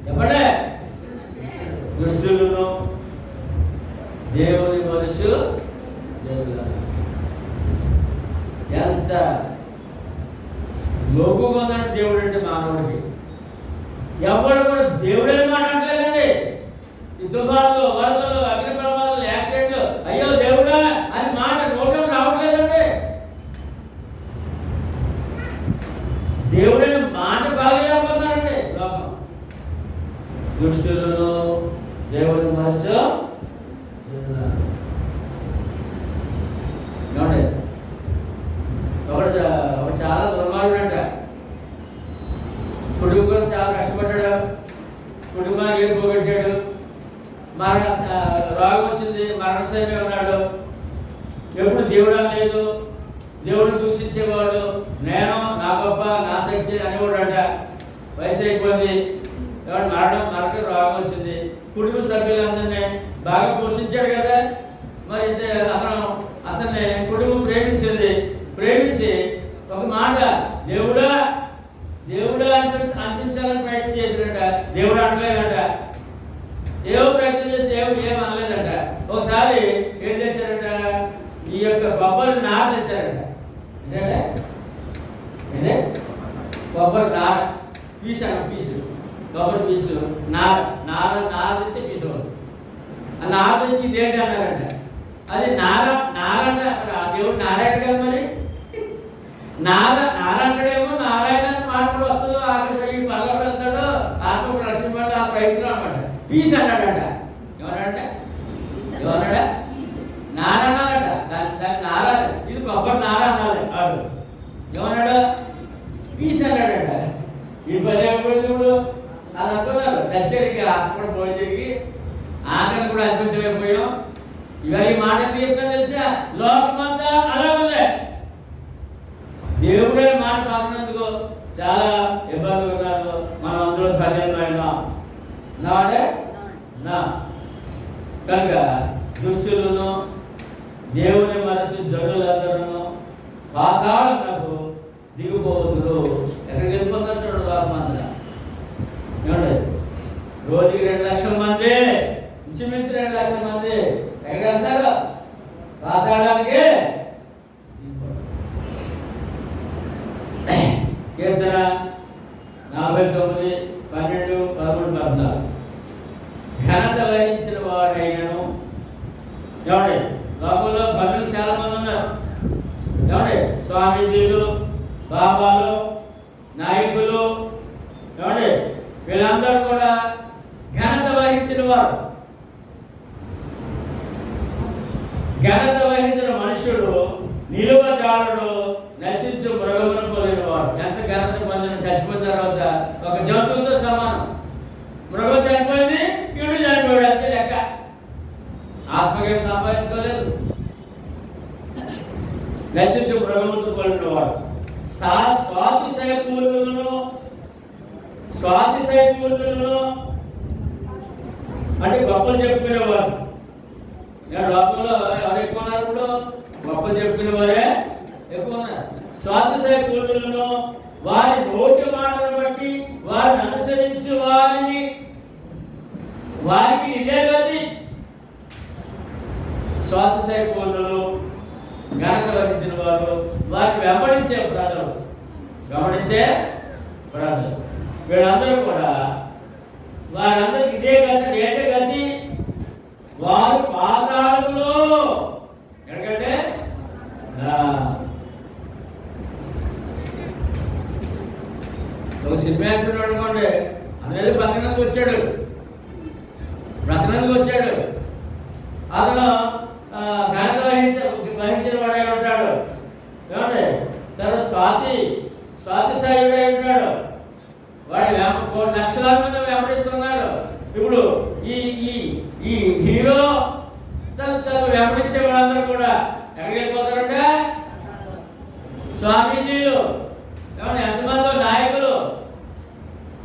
చెప్పడే. దుష్టులను దేవుని మనుషు ఎంత లోకుగా ఉన్నాడు దేవుడు అంటే మానవుడికి. ఎవరు కూడా దేవుడే మాట్లాడలేదండి. ఈ తుఫాన్లు, వరదలు, అగ్ని ప్రమాదాలు, యాక్సిడెంట్లు, అయ్యో దేవుడా అని మాట నోట్లో రావట్లేదండి. దేవుడని మాట బాగలేకపోతున్నారండి లోకం. దుష్టులను దేవుని మనుషు ఒకడు చాలా దుర్మార్గుడంట. కుటుంబం చాలా కష్టపడ్డాడు. కుటుంబాన్ని ఏం పోగొట్టాడు. రోగం వచ్చింది, మరణశైలి ఉన్నాడు. ఎప్పుడు దేవుడు లేదు, దేవుడిని దూషించేవాడు. నేను నా గొప్ప, నా శక్తి అనేవాడంట. వయసు అయిపోయింది, మనకి రోగం వచ్చింది. కుటుంబ సభ్యులందరినీ బాగా పోషించాడు కదా. మరి అతన్ని కుటుంబం ప్రేమించి ఒక మాట దేవుడా అనిపించాలని ప్రయత్నం చేశాడంట. దేవుడు అనలేదంట. ఏవో ప్రయత్నం చేసి ఏం అనలేదంట. ఒకసారి ఏం చేశారంట, ఈ యొక్క కొబ్బరి నార తెచ్చారంట. ఏంటంటే కొబ్బరి నార పీసు కొబ్బరి పీసు నార తెచ్చి పీసు. ఆ నార తెచ్చి ఇదేంటి అన్నారంట. అది నార దేవుడు నారాయణ కదా. మరి నార అంటాడేమో నారాయణ మాట కూడా వస్తుందో ఆఖరి పర్లో వెళ్తాడో ఆత్మ రక్షించబడి ఆ ప్రయత్నం అనమాట. పీస్ అన్నాడట. ఏమన్నాడా నార అన్నాడట. దాని నార, ఇది కొబ్బరి నార అన్నాడు. ఆడు ఏమన్నాడు, పీస్ అన్నాడట. ఈ పని అయిపోయింది. ఇప్పుడు అది అనుకున్నారు. చచ్చడికి ఆత్మ కూడా పోయి తిరిగి ఆఖరిని కూడా అనిపించలేకపోయాం. ఇవాళ ఈ మాట ఎందుకు చెప్తాను తెలుసా? లోకమంతా అలా ఉంది. దేవుడే మాట పలికినందుకు చాలా ఇబ్బందులు ఉన్నారు. మనం అందులో ధన్యమైన నాడే నా కనుక దుష్టులను దేవుని మనసు జనులందరూ పాతాళమునకు దిగిపోతున్నారు. ఎక్కడికి వెళ్ళిపోతారు చూడండి. లోకమంతా ఏమండి, రోజుకి 2 లక్షల మంది, ఇంచుమించు 2 లక్షల మంది ఎక్కడ వెళ్తారు? పాతాళానికి. 49, 12, 13, 14. ఘనత వహించిన వాడైనను ఏమండి లోకంలో భక్తులు చాలా మంది ఉన్నారు. ఏమండి స్వామీజీలు, బాబాలు, నాయకులు, ఏమండి వీళ్ళందరూ కూడా ఘనత వహించిన వారు. ఘనత వహించిన మనుషుడు నిలువజాలుడు నశించు మృగమును పోలిన వాడు. ఎంత ఘనత పొందిన చచ్చిపోయిన తర్వాత ఒక జంతువుతో సమానం. మృగం చనిపోయింది, వీడు చనిపోయాడు, అంతే లెక్క. ఆత్మకేం సంపాదించుకోలేదు. నశించు మృగముతో పోలిన వాడు. స్వాతిశయపూర్ణులను అంటే గొప్పలు చెప్పుకునేవారు. లోకంలో ఎవరు ఎక్కువ ఉన్నారు? ఇప్పుడు గొప్పలు చెప్పుకునే వారే ఎక్కువ ఉన్నారు. స్వాతిశయపూర్ణులను వారి నోటి మాటను బట్టి వారిని అనుసరించి వారికి ఇదే గతి. స్వాతిశయపూర్ణులు, ఘనత వహించిన వారు, వారిని వెంబడించే ప్రజలు, వీళ్ళందరూ కూడా వారందరికి ఇదే గతి. ఏంటి గతి? వారు పాతాళంలో, ఎందుకంటే ఒక సినిమా యాక్టర్ అనుకోండి, అందులో బ్రతకడానికి వచ్చాడు. అతను ఘనత వహించిన వాడై ఉంటాడు. ఏమండి తన స్వాతిశయుడై ఉంటాడు. వాడి లక్షలాది మంది వెంబడిస్తున్నాడు. ఇప్పుడు ఈ హీరో తను వెంబడించే వాళ్ళందరూ కూడా ఎక్కడికి వెళ్ళిపోతారంటే స్వామీజీలు, ఏమన్నా ఎంతమంది నాయకులు,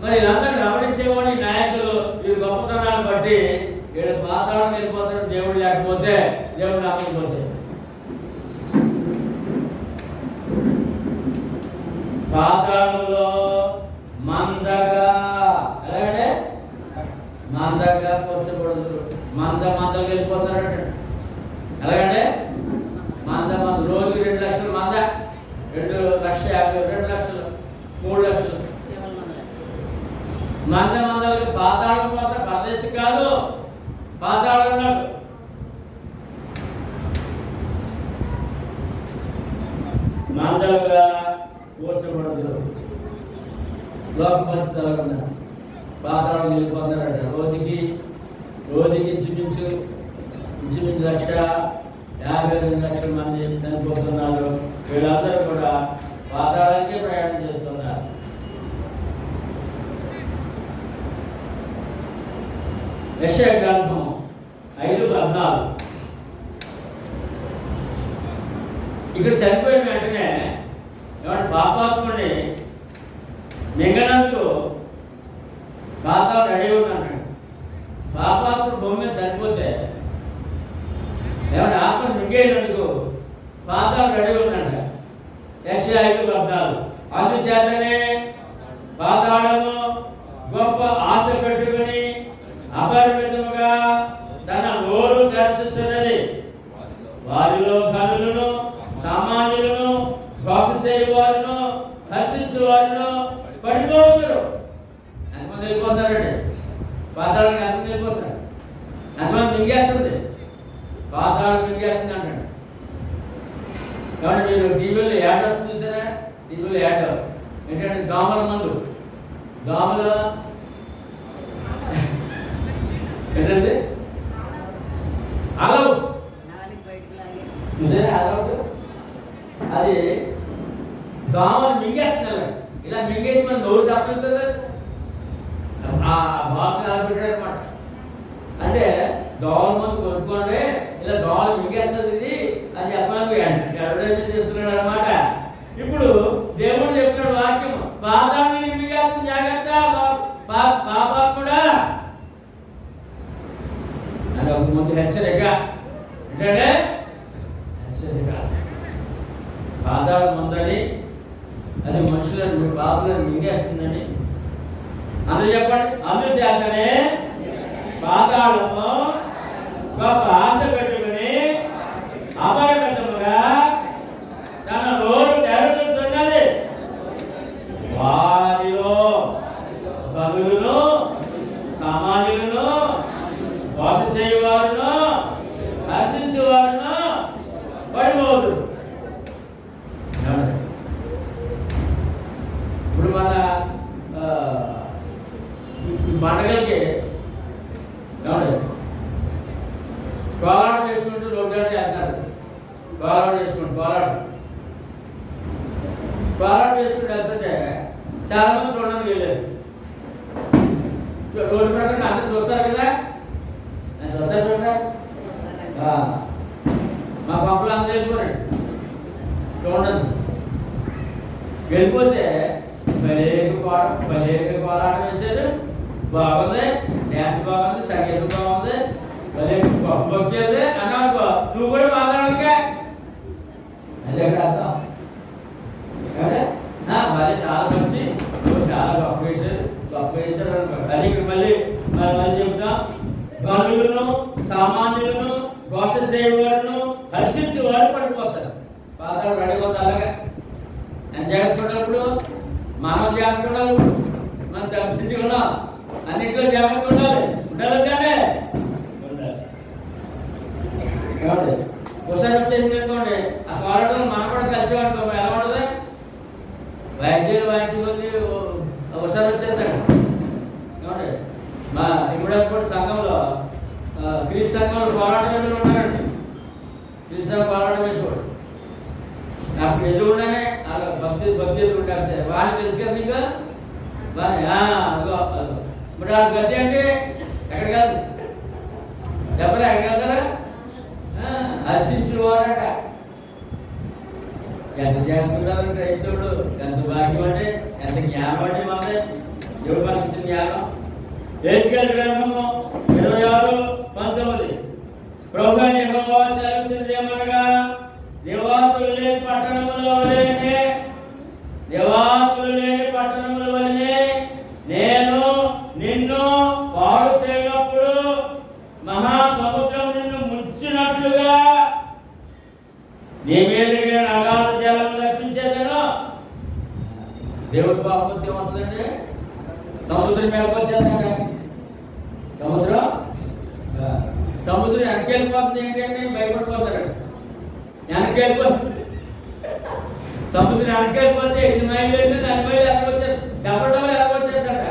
మరి వీళ్ళందరూ వెంబడించేవాడి నాయకులు వీరి గొప్పతనాన్ని బట్టి వీళ్ళు పాతాళం వెళ్ళిపోతారు. దేవుడు లేకపోతే, దేవుడు లేకపోతే. పాతాళంలో మందగా, ఎలాగంటే మందగా కూర్చోకూడదు. మందలు వెళ్ళిపోతారంట. ఎలాగంటే రోజుకి 2 లక్షల మంద, 2,50,000, 2 లక్షలు, 3 లక్షలు మందలకి పాతాళం పోతే ప్రదేశం కాదు, పాతాళం కాదు. మందలుగా కూర్చోకూడదు. లోక పరిస్థితి ఎలాగన్నా పాతాళం వెళ్ళిపోతారట. రోజుకి ఇంచుమించు 1,52,00,000 మంది చనిపోతున్నారు. వీళ్ళందరూ కూడా పాతాళానికే ప్రయాణం చేస్తున్నారు. యెషయా గ్రంథం 5:14. ఇక్కడ చనిపోయిన వెంటనే ఏమంటే పాపాత్ముడిని మింగనందుకు పాతాళం రెడీ ఉన్నాడు. పాపాత్ముడు భూమి మీద చనిపోతే ఏమంటే ఆత్మ మింగేనందుకు పాతాళం రెడీ ఉన్నాడు. యెషయా 5:14. అందుచేతనే పాతాళము గొప్ప ఆశ పెట్టుకుని అపరిమితముగా తన నోరు తెరచుచున్నది. వారిలో ఘనులను, సామాన్యులను, ఘోష చేయవారును, హర్షించేవారును పడిపోతారు. ఎంతమంది వెళ్ళిపోతారండి పాతాళానికి? ఎంతమంది వెళ్ళిపోతారు? ఎంతమంది మింగేస్తుంది? పాతాళం మింగేస్తుంది అంటాడు. కాబట్టి మీరు టీవీలో యాడ్ వస్తుంది చూసారా? టీవీలో యాడ్ ఏంటంటే దోమల మందు, దోమల ఏంటంటే అలౌ చూసారా? అలౌ అది దోమలు మింగేస్తున్నారు. ఇలా మింగేసి మన నోరు చెప్పలేదు కదా, ఆ బాక్స్ పెట్టాడు అనమాట. అంటే దోమల మందు కొనుక్కోండి, ఇలా దోమలు మింగేస్తుంది ఇది అని చెప్పడానికి అడ్వర్టైజ్మెంట్ చెప్తున్నాడు అనమాట. ఇప్పుడు దేవుడు చెప్తున్నాడు వాక్యం, పాతాళాన్ని మింగేస్తుంది, జాగ్రత్త పాపాత్ముడా అని ఒక ముందు హెచ్చరిక. ఏంటంటే హెచ్చరిక. పాతాళం ఉందని, అది మనుషులను పాపులను మింగేస్తుందని అందరూ చెప్పండి. అందుచేతనే పాతాళము గొప్ప ఆశ పెట్టుకుని అపరిమితముగా తన నోరు తెరచుచున్నది. వారిలో సామాన్యులను, మోస చేయవారును, హర్షించేవారును పడిపోదు. ఇప్పుడు మన పండగలకి కోలాటం చేసుకుంటూ రోడ్డు వెళ్తున్నారు. కోలాటం చేసుకుంటూ వెళ్తుంటే చాలా మంది చూడడానికి వెళ్ళారు. రోడ్డు ప్రకారం అందరూ చూస్తారు కదా, చూస్తారు చూడరా. మా పంపలు అందరూ వెళ్ళిపోయాడు చూడండి. వెళ్ళిపోతే భలేగా కోలాటం వేసారు. బాగుంది, డ్యాన్స్ బాగుంది, సంగీతం బాగుంది, భలే గొప్ప భక్తి ఉంది అని అనుకో, నువ్వు కూడా మాట్లాడాలిగా. అదే అర్థం కదా. భలే చాలా భక్తి, నువ్వు చాలా గొప్ప వేశారు అనుకో. అది ఇక్కడ మళ్ళీ చెప్తాం. గనులను, సామాన్యులను, ఘోష చేయవారును, హర్షించే వారు పడిపోతారు. పాతాలు పడిపోతారు. అలాగే ఎంత జాగ్రత్త ఉన్నప్పుడు మనం జాగ్రత్త ఉండాలి. మనం తప్పించుకున్నాం, అన్నింటిలో జాగ్రత్త ఉండాలి. ఉండాలంటే ఒకసారి వచ్చేసింది అనుకోండి, ఆ కోరటం మనం కూడా కలిసి అనుకో ఎలా ఉండదు. వాయించుకుంది ఒకసారి వచ్చేద్దాం. ఏమండి మా ఇప్పుడు సంఘంలో క్రీస్తు సంఘంలో పోరాటం వేసుకుని ఉన్నారండి. క్రీస్తు సంఘం పోరాటం వేసుకోడు. అప్పుడు ఎదురుగానే అలా భక్తి ఎదురుంటే వాడిని తెలుసు కదా మీకు. వాడిని మరి ఆ గతి అంటే ఎక్కడికి వెళ్తారు? చెప్పరా ఎక్కడికి వెళ్తారా? హర్షించేవారట. ఎంత జాగ్రత్త క్రైస్తవుడు, ఎంత భాగ్యం అంటే, ఎంత జ్ఞానం అంటే మనదే. ఎవరు మనకి ఇచ్చిన జ్ఞానం. హెజ్కేలు గ్రంథము 26:19 ప్రభువు యెహోవా సెలవిచ్చినది ఏమనగా, నివాసులు లేని పట్టణముల వలె నేను నిన్ను పాడు చేయనప్పుడు మహాసముద్రం నిన్ను ముంచినట్లుగా నీ మీదకి నేను అగాధ జలం రప్పించేదను. దేవుడి పాపం ఏమవుతుందండి? సముద్రం వెళ్ళిపోతుందండి. సముద్రం వెనకెళ్ళిపోతుంది. ఏంటంటే భయపడిపోతారండి. వెనకెళ్ళిపోతుంది సముద్రం. వెనకెళ్ళిపోతే 8 మైళ్ళు వెళ్తే 4 మైళ్ళు ఎలాగొచ్చారు, 70 ఎలాగొచ్చారంట.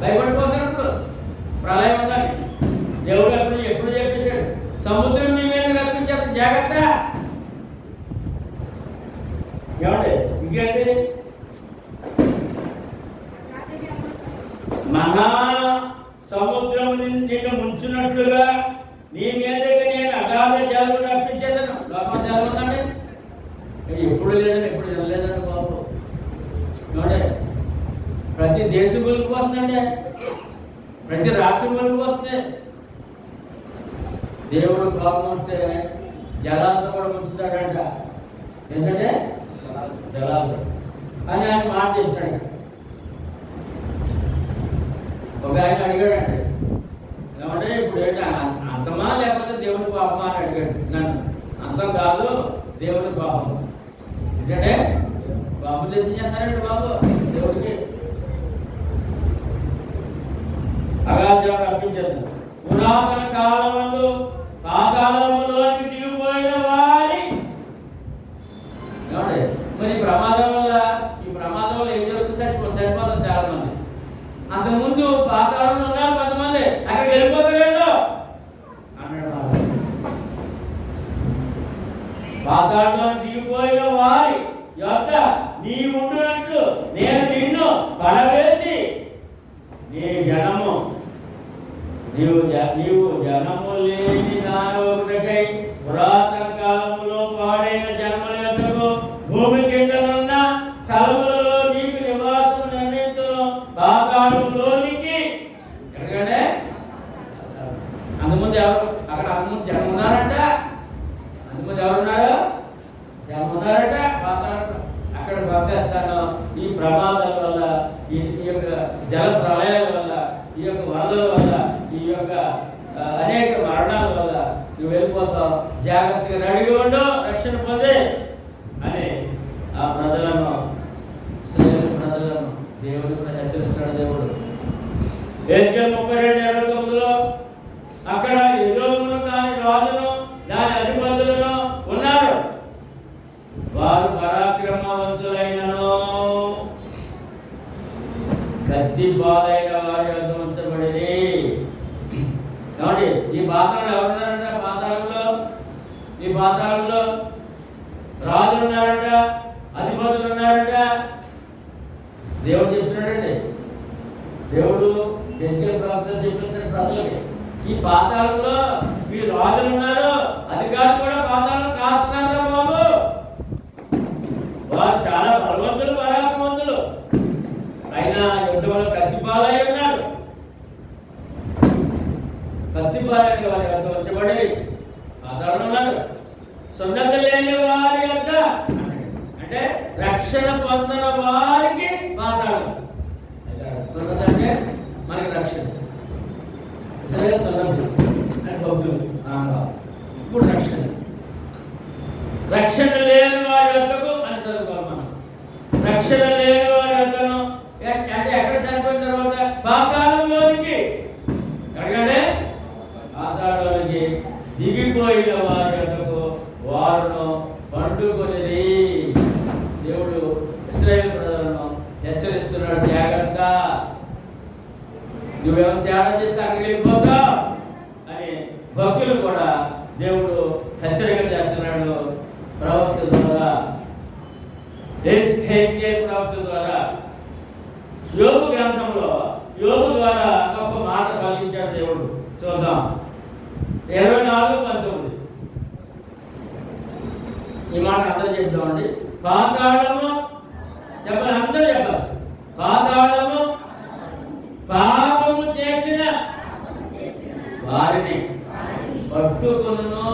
భయపడిపోతారు. ప్రళయం ఉందని దేవుడు ఎప్పుడు చెప్పేశాడు, సముద్రం మీ మీద రప్పించారు, జాగ్రత్త. ఏమండి ఇంకేంటి? మహా సముద్రం నిన్ను ముంచినట్లుగా నీ మీదకి నేను అగాధ జలం రప్పించేదను. లోకం జలం ఉందండి, ఎప్పుడు లేదని ఎప్పుడు జరగలేదండి బాబు. ఏమంటే ప్రతి దేశం వెళ్ళిపోతుందండి, ప్రతి రాష్ట్రం వెళ్ళిపోతుంది. దేవుడు కోపం వస్తే జలాలతో కూడా ముంచుతాడంట. ఎందుకంటే జలాలు అని ఆయన మాట చెప్తాడు. ఒక ఆయన అడిగాడండి, ఏమంటే ఇప్పుడు ఏంటి అంతమా లేకపోతే దేవుడి కోపమా అని అడిగాడు నన్ను. అంతం కాదు, దేవుడి కోపం. ఎందుకంటే కోపం తెప్పించేస్తారండి బాబు దేవుడికి. అగాధం రప్పించారు. పురాతన కాలములు పాతాళములోకి దిగిపోయిన వారి. మరి ఈ ప్రమాదం వల్ల ఏం జరుగుతుంది? చనిపోతారు చాలా మంది. అంతకుముందు పాతాళంలో ఉన్నారు కొంతమంది, అక్కడికి వెళ్ళిపోతలేదు అన్నాడు. పాతాళంలో దిగిపోయిన వారి యొద్ద నీ ఉండునట్లు నేను నిన్ను పడవేసి నీవు జనము లేని దానొకటికై పురాతన కాలములో పాడైన జన్మల యొద్దకు భూమి కిందనున్న స్థలములలో నీకు నివాసము నిర్ణయించును. పాతాళంలోనికి ఎందుకంటే అంతకుముందు అంతకుముందు జనం ఉన్నారంట. అంతకుముందు ఎవరున్నారు? జనం ఉన్నారట. పాతాళం అక్కడ పంపేస్తాను. ఈ ప్రమాదాల వల్ల, ఈ యొక్క జల ప్రళయాల వల్ల, ఈ యొక్క వరదల వల్ల, ఈ యొక్క అనేక మరణాల వల్ల నువ్వు వెళ్ళిపోతావు. జాగ్రత్తగా రెడీగా ఉండు, రక్షణ పొందే అని ఆ ప్రజలను దేవుడు కూడా హెచ్చరిస్తున్నాడు. దేవుడు ఎహెజ్కేలు 32:29లో అక్కడ ఎదోమును దాని రాజును దాని అధిపతులను ఉన్నారు. వారు పరాక్రమవంతులైనను కత్తి పాలైన వారి వద్ద ఉంచబడిరి. కాబట్టి ఈ పాతాళంలో ఎవరున్నారంట? ఈ పాతాళంలో రాజులు ఉన్నారంట, అధిపతులు ఉన్నారంట. దేవుడు చెప్తున్నాడండి, దేవుడు ఎహెజ్కేలు ప్రవక్త చెప్పేసిన ప్రజలకి ఈ పాతాళంలో మీ రాజులు ఉన్నారు, అధికారులు కూడా పాతాళం కాస్తున్నారు బాబు. వారు చాలా బలవంతులు, పరాక్రమవంతులు, అయినా యుద్ధంలో కత్తిపాలై ఉన్నారు. కత్తిపాలైన వారి వద్ద ఉంచబడి పాతాళంలో ఉన్నారు. సున్నత లేని వారి వద్ద అంటే రక్షణ పొందిన వారికి పాతాళం. సున్నత అంటే మనకి రక్షణ, సున్నతులు అంటే భక్తులు. ఇప్పుడు రక్షణ లేని వారి వద్దకు అని చదువుకోవాలి మనం. రక్షణ లేని వారి వద్దను అంటే ఎక్కడ చనిపోయిన తర్వాత పాతాళంలోనికి, ఎక్కడికంటే పాతాళంలోనికి దిగిపోయిన వారి వద్దకు వారును పండుకొని దేవుడు ఇశ్రాయేలు ప్రజలను హెచ్చరిస్తున్నాడు, జాగ్రత్త, నువ్వేమో త్యాగం చేస్తే అక్కడికి వెళ్ళిపోతావు అని భక్తులు కూడా దేవుడు హెచ్చరిక చేస్తున్నాడు ప్రవక్త ద్వారా, ఎహెజ్కేలు ప్రవక్త ద్వారా. యోబు గ్రంథంలో యోబు ద్వారా గొప్ప మాట పలికించాడు దేవుడు. చూద్దాం 24:19. ఈ మాట అందరూ చెప్తామండి. పాతాళము చెప్పాలి, అందరూ చెప్పాలి. పాతాళము పాపము చేసిన వారిని పట్టుకొనును.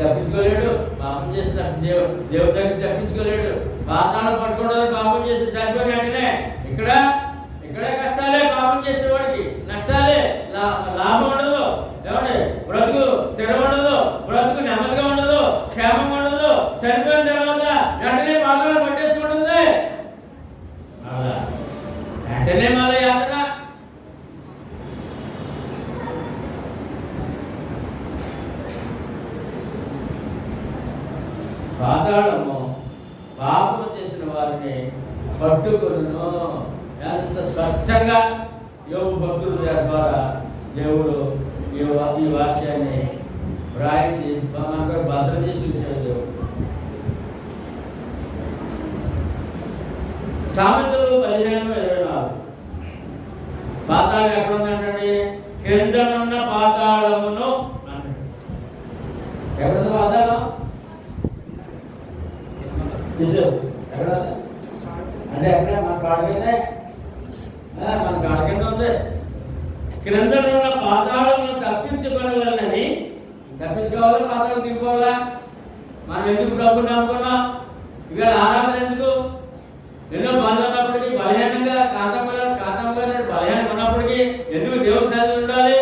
తప్పించుకోలేడు, పాపం చేసిన దేవుడి దగ్గర తప్పించుకోలేడు. పాతాళం పట్టుకుంటుంది, పాపం చేసి చనిపోయిన వెంటనే ఇక్కడే కష్టాలే. పాపం చేసేవాడికి నష్టాలే, లాభం ఉండదు. ఏమండి, బ్రతుకు స్థిరం ఉండదు, బ్రతుకు నెమ్మదిగా ఉండదు, క్షేమం ఉండదు. చనిపోయిన తర్వాత వెంటనే పాతాళం పట్టేసుకుంటుంది, వెంటనే మళ్ళీ యాతన. పాతాళము పాపము చేసిన వారిని పట్టుకొనును. ఎంత స్పష్టంగా యోబు భక్తుల ద్వారా దేవుడు ఈ వాక్యాన్ని వ్రాయించి మనకు భద్రం చేసి ఇచ్చాడు దేవుడు. సామెతలు 15:24. పాతాళం ఎక్కడ ఉందంటే క్రిందనున్న పాతాళమును అంటే ఎక్కడుంది పాతాళం? ఎక్కడ అంటే ఎక్కడ? మన కాడ కింద ఉంది. క్రిందనున్న పాతాళమును తప్పించుకోవాలని, తప్పించుకోవాలి, పాతాళం దిగిపోవాలా? మనం ఎందుకు డబ్బులు నమ్ముకున్నాం? ఇవాళ ఆరాధన ఎందుకు? ఎన్నో పనులు ఉన్నప్పటికీ బలహీనంగా కాంతంగా బలహీనంగా ఉన్నప్పటికీ ఎందుకు దేవుని సన్నిధిలో ఉండాలి?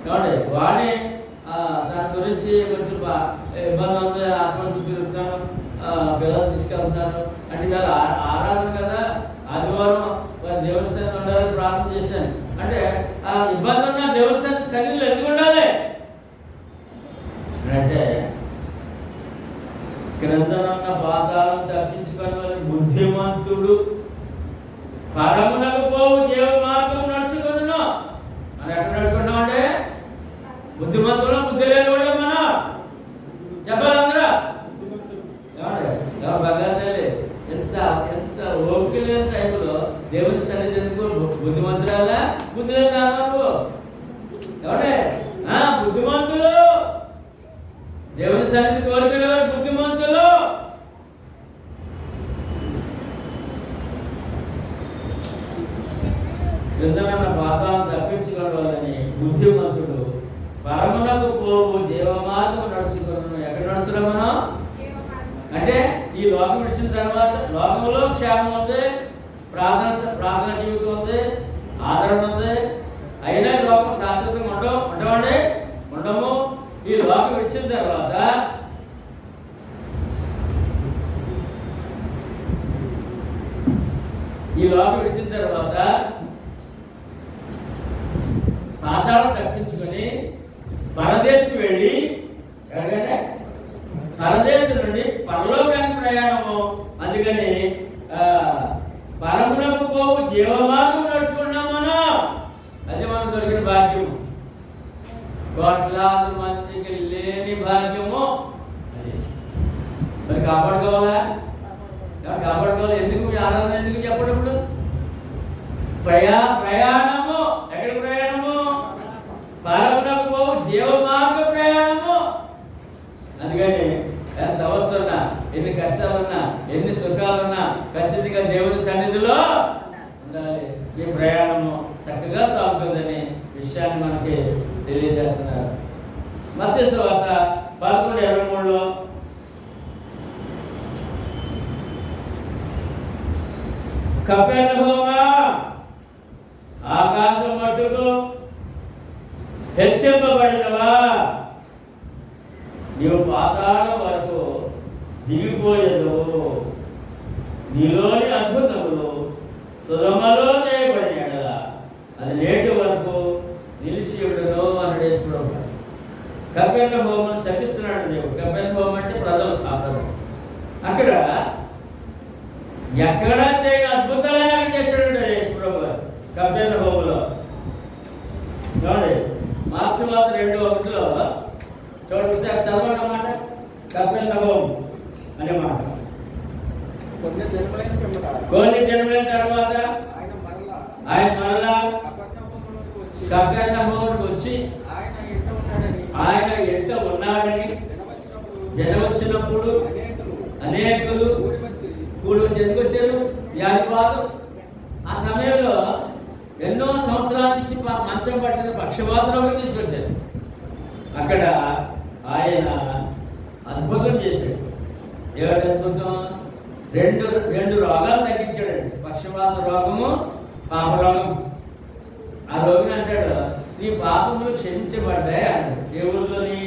కాబట్టి వాడిని దాని గురించి కొంచెం ఇబ్బంది ఉంది, ఆసుపత్రికి తిరుగుతాను, పిల్లలు తీసుకెళ్తున్నాను అంటే ఇవాళ ఆరాధన కదా, ఆదివారం దేవుని సన్నిధిలో ఉండాలని ప్రార్థన చేశాను అంటే ఆ ఇబ్బంది ఉన్న దేవుని సన్నిధిలో ఎందుకు ఉండాలి అంటే క్రిందనున్న పాతాళం తప్పించుకొని బుద్ధిమంతుడు పరమునకు పోవు జీవ మార్గం నడుచుకున్నాను. మనం ఎక్కడ నడుచుకున్నాం అంటే బుద్ధిమంతులు, బుద్ధి లేని వాళ్ళు మనం చెప్పాలి అందరూ. భగవంతులే ఎంత ఎంత ఓపిక లేని టైంలో దేవుని సన్నిధి ఎందుకు? బుద్ధిమంతురాలా, బుద్ధి లేని నువ్వు ఎవడే? బుద్ధిమంతులు, దేవుని సన్నిధి కోరికలు బుద్ధిమంతులు. క్రిందనున్న పాతాళం తప్పించుకోవాలని బుద్ధిమంతుడు పరమునకు పోవు జీవమార్గం నడుచుకున్నాను. ఎక్కడ నడుస్తున్నాం మనం అంటే ఈ లోకం విడిచిన తర్వాత లోకంలో క్షేమం ఉంది, ప్రార్థన జీవితం ఉంది, ఆదరణ ఉంది. అయినా లోకం శాశ్వతంగా ఉండము. ఈ లోకం విడిచిన తర్వాత పాతాళం తప్పించుకొని పరదేశం వెళ్ళి ఎక్కడికంటే పరదేశం నుండి పరలోకానికి ప్రయాణము. అందుకని పరమునకు పోవు జీవమార్గం నడుచుకున్నాం మనం. అది మనం దొరికిన భాగ్యము, కోట్లాది మందికి లేని భాగ్యము. అది మరి కాపాడుకోవాలా? కాపాడుకోవాలి. ఎందుకు ఆరాధన ఎందుకు చెప్పడం? ప్రయాణము. ఎక్కడికి ప్రయాణము? పరమునకు పోవు జీవమార్గ ప్రయాణము. అందుకని ఎంత అవస్థలున్నా, ఎన్ని కష్టాలున్నా, ఎన్ని సుఖాలున్నా ఖచ్చితంగా దేవుని సన్నిధిలో ఉండాలి. ఈ ప్రయాణము చక్కగా సాగుతుందని విషయాన్ని మనకి తెలియజేస్తున్నారు. మత్తయి సువార్త 11:23లో కపెర్నహూమా, ఆకాశం మట్టుకు హెచ్చింపబడినవా, నీవు పాతాళం వరకు దిగిపోయేదు. నీలోని అద్భుతములు సుధమలో చేయబడిన అది నేటి వరకు నిలిచి ఉండదు అన్నాడు యేసు ప్రభువు. కపెర్నహూమును శపిస్తున్నాడు దేవుడు. కపెర్నహూము అంటే ప్రజలు, ఆ ప్రజలు. అక్కడ ఎక్కడా చేయని అద్భుతాలని అక్కడ చేశాడు యేసు ప్రభువు కపెర్నహూములో. చూడండి, మార్క్స్ వార్త 2:1లో చూడండి, ఒకసారి చదవండి అన్నమాట. కపెర్నహూము అనే మాట. కొన్ని దినములైన తర్వాత ఆయన మరలా కపెర్నహూముకు వచ్చి ఆయన ఎంట ఉన్నాడని జనం వచ్చినప్పుడు అనేకులు కూడి వచ్చి ఎందుకు వచ్చారు? వ్యాధిబాధలు. ఆ సమయంలో ఎన్నో సంవత్సరాల నుంచి మంచం పట్టిన పక్షవాతంలోకి తీసుకొచ్చారు. అక్కడ ఆయన అద్భుతం చేశాడు. ఏమిటి అద్భుతం? రెండు రోగాలు తగ్గించాడండి. పక్షవాత రోగము, పాపరోగం. ఆ రోగిని అంటాడు, నీ పాపములు క్షమించబడ్డాయి అన్నాడు. ఏ ఊళ్ళోని,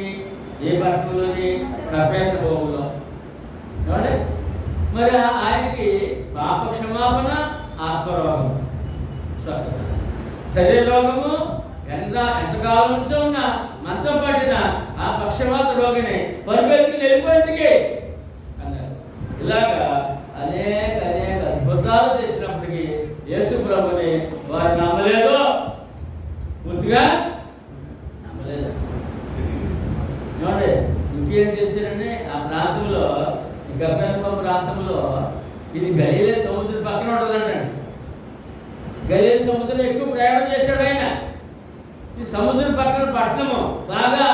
ఏ పట్టణంలోని? కపెర్నహూములో. చూడండి, మరి ఆయనకి పాప క్షమాపణ, ఆత్మరోగం స్వస్థత. శరీర రోగము ఎంతకాలం నుంచో ఉన్న మంచం పట్టిన ఆ పక్షవాత రోగిని పరిపెత్తుకుని వెళ్ళిపోయిందికి అన్నారు. ఇలాగా అనేక అద్భుతాలు చేసినప్పటికీ యేసు ప్రభుని వారు నమ్మలేదు, పూర్తిగా నమ్మలేదు. చూడండి, ఇంకేం తెలిసారండి? ఆ ప్రాంతంలో, ఈ కపెర్నహూము ప్రాంతంలో, ఇది గలిలే సముద్రం పక్కన ఉంటుందంటండి. గలిలే సముద్రం ఎక్కువ ప్రయాణం చేశాడు ఆయన. ఈ సముద్రం పక్కన పట్టణము, బాగా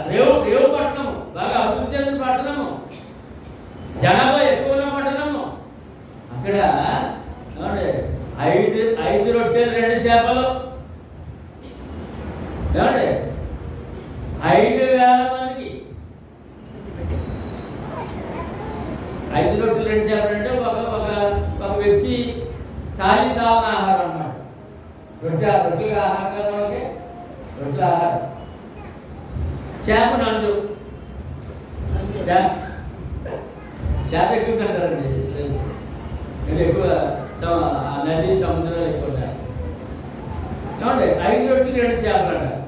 రేవు పట్టణము, బాగా అభివృద్ధి చెందిన పట్టణము, జనాభా ఎక్కువ ఉన్న పట్టణము. అక్కడ ఐదు రొట్టెలు 2 చేపలు, ఏమండి 5,000 మందికి 5 రొట్టెలు 2 చేపలు అంటే ఒక వ్యక్తి చాలని ఆహారం అన్నమాట. రొట్టెలు ఆహారం కదా వాళ్ళకి, రొట్టెల ఆహారం. చేప నంజు, చేప ఎక్కువ తింటారండి. ఎక్కువ నది, సముద్రాలు ఎక్కువ ఉన్నాయి. చూడండి, 5 రొట్టెలు 2 చేపలు అన్నారు.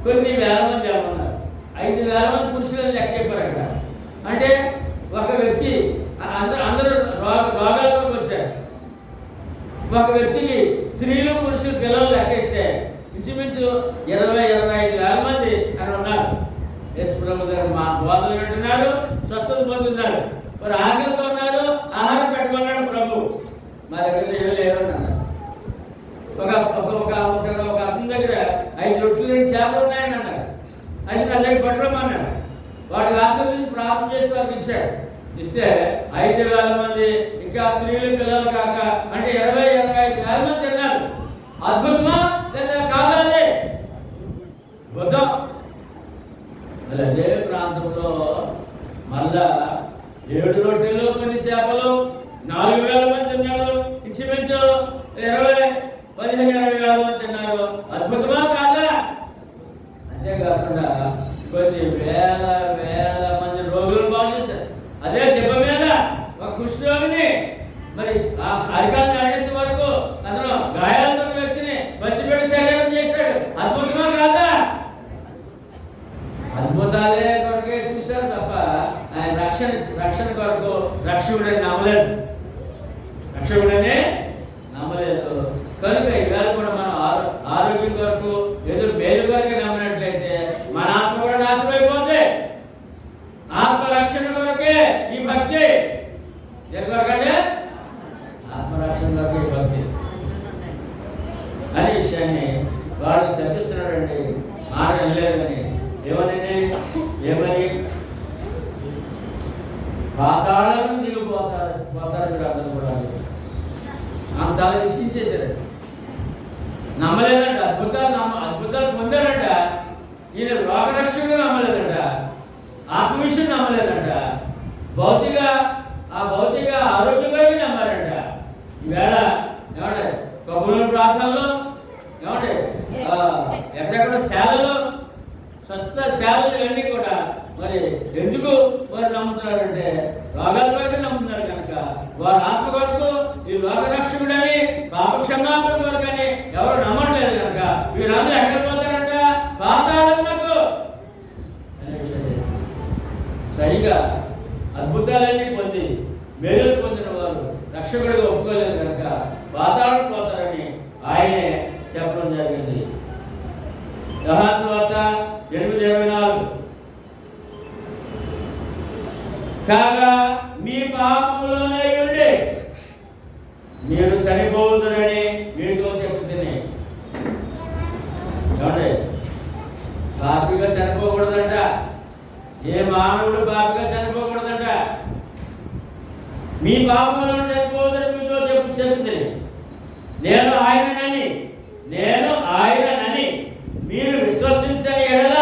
కొన్ని వేల మంది ఏమన్నారు, 5,000 మంది పురుషులను లెక్క చెప్పారు అక్కడ. అంటే ఒక వ్యక్తి, అందరూ రోగాలతో వచ్చారు. ఒక వ్యక్తికి స్త్రీలు, పురుషులు, పిల్లలు లెక్కేస్తే ఇంచుమించు 20-25,000 మంది అక్కడ ఉన్నారు. యేసు ప్రభు గారు మా బోధలు వింటున్నారు, స్వస్థత పొందుతున్నారు. మరి ఆకలితో ఉన్నారు, ఆహారం పెట్టుకున్నాడు ప్రభు. మా దగ్గర ఏం లేదని అన్నారు. ఒక అతని దగ్గర 5 రొట్టెలు 2 చేపలు ఉన్నాయని అన్నారు. అయితే నా దగ్గర పట్టుకోమన్నాడు. వాడికి ఆశీర్వదించి ప్రార్థన చేసి వారికి ఇచ్చాడు. ఇస్తే 5,000 మంది, ఇంకా స్త్రీలు, పిల్లలు కాక, అంటే 20-25,000 మంది తిన్నారు. అద్భుతమా లేదా కాదా? అద్భుతం. అదే ప్రాంతంలో మళ్ళా 7 రొట్టెలు కొన్ని చేపలు 4,000 మంది తిన్నారు. ఇంచుమించు 15-20,000 మంది తిన్నారు. అద్భుతమా కాదా? అంతేకాకుండా కొన్ని వేల మంది రోగులను బాగు చేశారు. అదే దెబ్బ మీద ఒక కుష్ఠరోగిని, మరి ఆ అరికాలు నాడేంత వరకు అతను గాయాలతో వ్యక్తిని బస్సు పెట్టి ఆరోగ్యం కొరకు ఏదో మేలు కొరకు నమ్మినట్లయితే మన ఆత్మ కూడా నాశనం అయిపోతుంది. ఆత్మరక్షణ కొరకే ఈ భక్తి. దేని కొరకంటే ఆత్మరక్షణ కొరకే ఈ భక్తి అనే విషయాన్ని వాళ్ళు శపిస్తున్నాడండి. మాట వినలేదని ఏమని పాతాళం దిగిపోతారు మీరు అందరూ కూడా అంత నిశ్చించేశారండి. నమ్మలేదంట. అద్భుతాలు పొందారంట. ఈయన రోగరక్షకుడు నమ్మలేదంట. ఆత్మవిషయం నమ్మలేదంట. భౌతిక ఆరోగ్యంగా నమ్మారంట. ఈవేళ ఏమంటే కబుర్ల ప్రాంతంలో ఏమంటే ఎక్కడెక్కడ శాలలో స్వస్థ శాలలు ఇవన్నీ కూడా మరి ఎందుకు వారు నమ్ముతున్నారంటే రోగాల వరకు నమ్ముతున్నారు కనుక వారి ఆత్మ కొరకు ఈ లోకరక్షకుడని పాప క్షమాపణ కొరకని ఎవరు నమ్మట్లేదు కనుక వీరందరూ ఎక్కడ పోతారంట? పాతాళంలోకి అనే విషయం. సరిగా అద్భుతాలన్నీ పొంది మేలులు పొందిన వారు రక్షకుడిగా ఒప్పుకోలేదు కనుక పాతాళం పోతారని ఆయనే చెప్పడం జరిగింది. యోహాను సువార్త 8:24 కాగా మీ పాపములోనే ఉండి మీరు చనిపోతురని మీతో చెప్తుంది. ఏమంటే పాపిగా చనిపోకూడదంట. ఏ మానవుడు పాపిగా చనిపోకూడదంట. మీ పాపములో చనిపోతుని మీతో చెప్తుంది. నేను ఆయననని మీరు విశ్వసించని ఎడల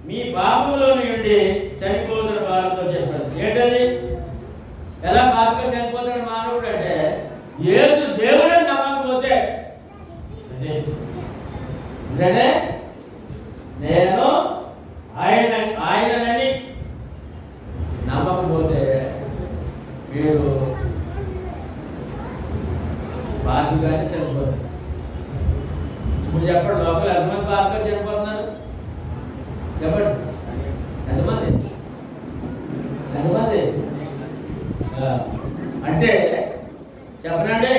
మీ పాపములో నుండి చనిపోతున్న వారితో చెప్పాడు. ఏంటది? ఎలా పాపగా చనిపోతాడు మానవుడు అంటే యేసు దేవుడని నమ్మకపోతే అంటే నేను ఆయనని నమ్మకపోతే మీరు పాపిగానే చనిపోతారు. ఇప్పుడు చెప్పండి, లోపల ఎంతమంది పాపగా చనిపోతున్నారు? చెప్పండి, ఎంతమంది? అంటే చెప్పనండి.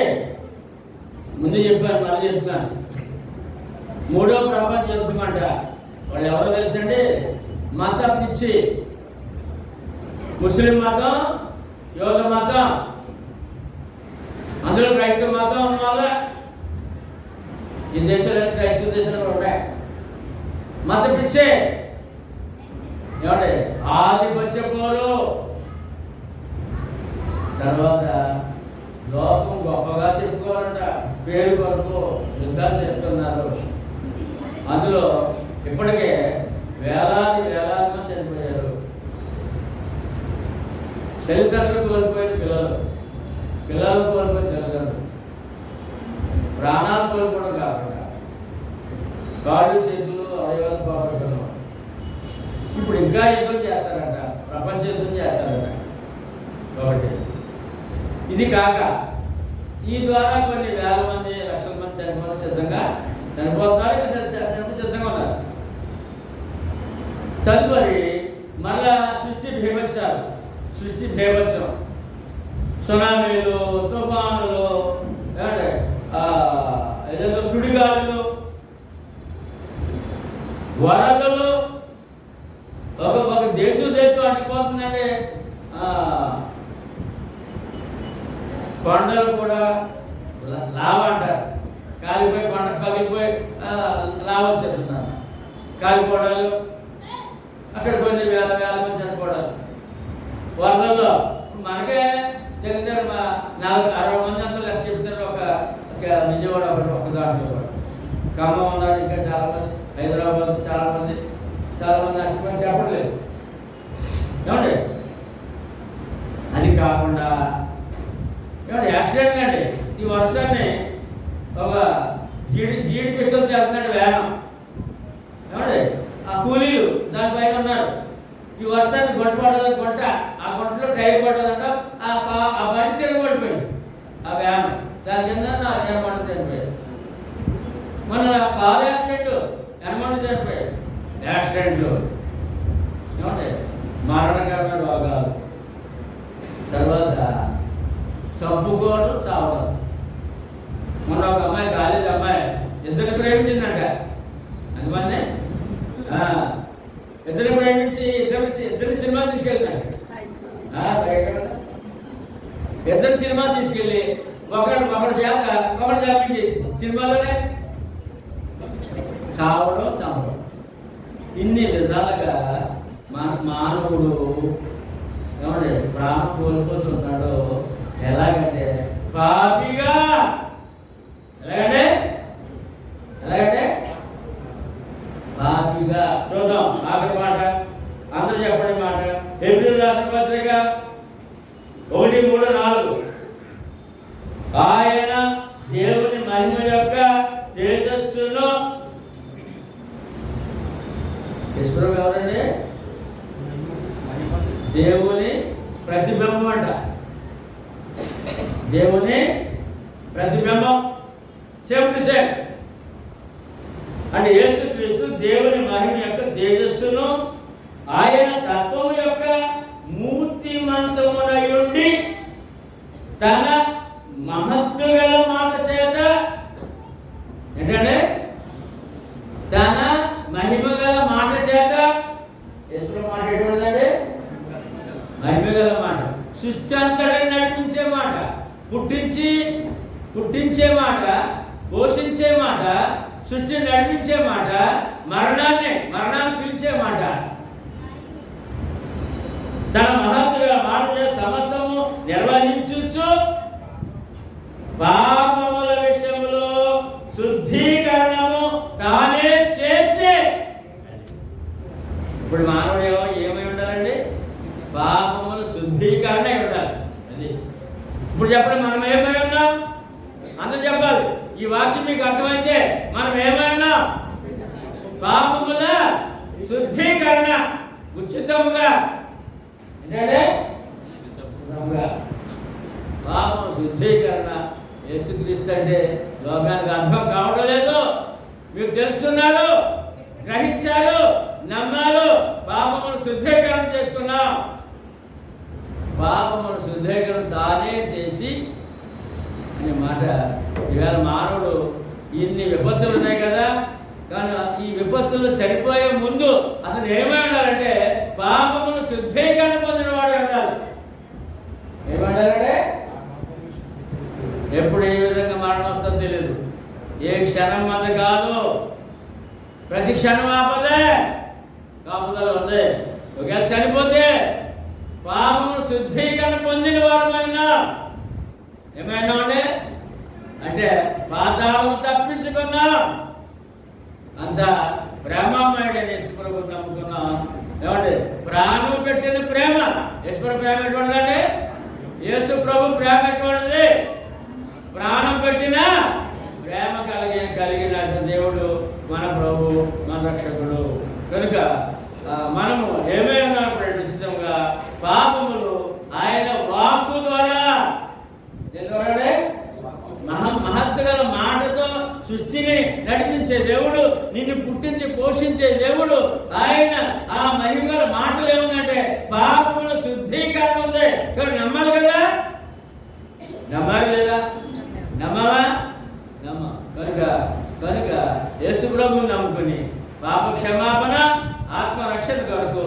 ముందు చెప్పాను, మళ్ళీ చెప్తున్నాను. 3వ ప్రపంచ యుద్ధం అంట. వాళ్ళు ఎవరో తెలుసండి? మత పిచ్చి. ముస్లిం మతం, యోధ మతం, అందులో క్రైస్తవ మతం ఉన్న వాళ్ళ ఈ దేశాలు క్రైస్తవ దేశాలు కూడా ఉన్నాయి. మత పిచ్చే. ఏమంటే ఆధిపత్య పోరు. తర్వాత లోకం గొప్పగా చెప్పుకోవాలంట. పేరు కొరకు యుద్ధాలు చేస్తున్నారు. అందులో ఇప్పటికే వేలాది మంది చనిపోయారు. తల్లిదండ్రులు కోల్పోయిన పిల్లలు కోల్పోయిన తల్లిదండ్రులు, ప్రాణాలు కోల్పోవడం కాకుండా కాళ్ళు చేతులు అవయవాలు పోగొట్టుకున్నాం. ఇప్పుడు ఇంకా యుద్ధం చేస్తారంట, ప్రపంచ యుద్ధం చేస్తారంట. కాబట్టి ఇది కాక ఈ ద్వారా కొన్ని వేల మంది, లక్షల మంది చనిపోవడం చనిపోతున్నారు. సిద్ధంగా ఉన్నారు. తదుపరి మళ్ళా సృష్టి భీభత్సం, సునామీలు, తుఫానులు, ఏదో సుడిగాలులు, వరదలు, ఒక దేశం అంటిపోతుందండి. కొండలు కూడా లావ అంటారు. కాలిపోయి కొండ పగిలిపోయి లావ వచ్చేస్తున్నారు. కాలిపోవడాలు, అక్కడ కొన్ని వేల మంది చనిపోవడాలు. వరదల్లో మనకే దగ్గర 60 మంది అంతా లెక్క చెప్తారు. ఒక విజయవాడ ఒక దాంట్లో కూడా ఖమ్మం ఉన్నారు. ఇంకా చాలా మంది, హైదరాబాద్ చాలా మంది నష్టపోయి చెప్పట్లేదు. ఏమండి? అది కాకుండా ఏమంటే యాక్సిడెంట్ అండి. ఈ వర్షాన్ని ఒక జీడి పిక్కలు చేస్తున్నాడు వేగం. ఏమండి? ఆ కూలీలు దానిపైన ఉన్నారు. ఈ వర్షాన్ని గుంట ఆ గుంటలో టైర్ పడ్డదంట. ఆ బండి తిరగబడిపోయింది. ఆ వ్యాన్ దాని కింద ఎనమంట చనిపోయాడు. మన కారు యాక్సిడెంట్, ఎనమంట చనిపోయాడు. యాక్సిడెంట్లు ఏమంటే మరణకరమైన రోగాలు. తర్వాత చంపుకోవడం, చావడం. మొన్న ఒక అమ్మాయి, కాలేజీ అమ్మాయి ఇద్దరిని ప్రేమించిందంట. అందువల్లనే ఇద్దరిని ప్రేమించి ఇద్దరు సినిమా తీసుకెళ్తున్నాడు. ఇద్దరు సినిమా తీసుకెళ్ళి ఒకటి చేత జాబిల్ చేసింది. సినిమాలోనే చావడం ఇన్ని విధాలుగా మానవుడు ఏమంటే ప్రాణం కోల్పోతున్నాడు. ఎలాగంటే పాపిగా, ఎలాగంటే పాపిగా. చూద్దాం ఆఖరి మాట, అందరూ చెప్పండి మాట. హెబ్రీయులకు రాసిన పత్రిక 1:3-4. ఆయన దేవుని మహిమ యొక్క తేజస్సును, యశ్వరం ఎవరండి? దేవుని ప్రతిబింబం అంట. దేవుని ప్రతిబింబం సేమ్ అంటే యేసుక్రీస్తు దేవుని మహిమ యొక్క తేజస్సును, ఆయన తత్వము యొక్క మూర్తిమంతమునై ఉండి తన మహత్తు గల మాట చేత, ఏంటంటే తన మహిమ గల మాట చేత, మాట ఎటువంటిదండి? మహిమ గల మాట, సృష్టి అంతటిని నడిపించే మాట, పుట్టించే మాట, పోషించే మాట, సృష్టిని నడిపించే మాట, మరణాన్ని పిలిచే మాట, తన మహత్తుగా మాట సమస్తము నిర్వహించుచు పాపముల విషయములో శుద్ధీకరణము తానే చేసే. ఇప్పుడు మానవుడు ఏమై ఉండాలండి? పాపముల శుద్ధీకరణ ఉండాలి. అది ఇప్పుడు చెప్పండి, మనం ఏమై ఉన్నాం? అందరూ చెప్పాలి. ఈ వాక్యం మీకు అర్థమైతే మనం ఏమై ఉన్నాం? పాపముల శుద్ధీకరణ ఉచితముగా. ఏంటంటే పాపం శుద్ధీకరణ. యేసుక్రీస్తు అంటే లోకానికి అర్థం కావడం లేదు. మీరు తెలుసుకున్నారు, గ్రహించారు, నమ్మారు. పాపమును శుద్ధీకరణ చేసుకున్నాం. పాపమును శుద్ధీకరణ తానే చేసి అనే మాట. ఈవేళ మానవుడు ఇన్ని విపత్తులు ఉన్నాయి కదా, కానీ ఈ విపత్తులు చనిపోయే ముందు అతను ఏమై ఉండాలంటే పాపమును శుద్ధీకరణ పొందిన వాడు ఉండాలి. ఏమంటారంటే ఎప్పుడు ఏ విధంగా మరణం వస్తుందో తెలియదు. ఏ క్షణం మంది కాదు, ప్రతి క్షణం కాపుదల ఉంది. ఒకవేళ చనిపోతే పాపమును శుద్ధీకరణ పొందిన వారమైనా ఏమైనా అంటే పాతాళము తప్పించుకున్నాం. అంత ప్రేమమయుడైన యేసుప్రభువు నమ్ముకున్నాం. ఏమంటే ప్రాణం పెట్టిన ప్రేమ. యేసుప్రభు ప్రేమ ఎటువంటిదండి? యేసుప్రభు ప్రేమ ఎటువంటిది? ప్రాణం పెట్టిన ప్రేమ కలిగిన దేవుడు మన ప్రభు, మన రక్షకుడు. కనుక మనము ఏమైనా నిశ్చితంగా పాపములు ఆయన వాక్కు ద్వారా, మహత్తుగల మాటతో సృష్టిని నడిపించే దేవుడు, నిన్ను పుట్టించి పోషించే దేవుడు ఆయన. ఆ మహిమగల మాటలు ఏముందంటే పాపముల శుద్ధీకరణ ఉంది. నమ్మాలి కదా? నమ్మాలి లేదా? నమ్మవా? నమ్మ. కనుక యేసు ప్రభువుని నమ్ముకుని పాప క్షమాపణ, ఆత్మరక్షణ కొరకు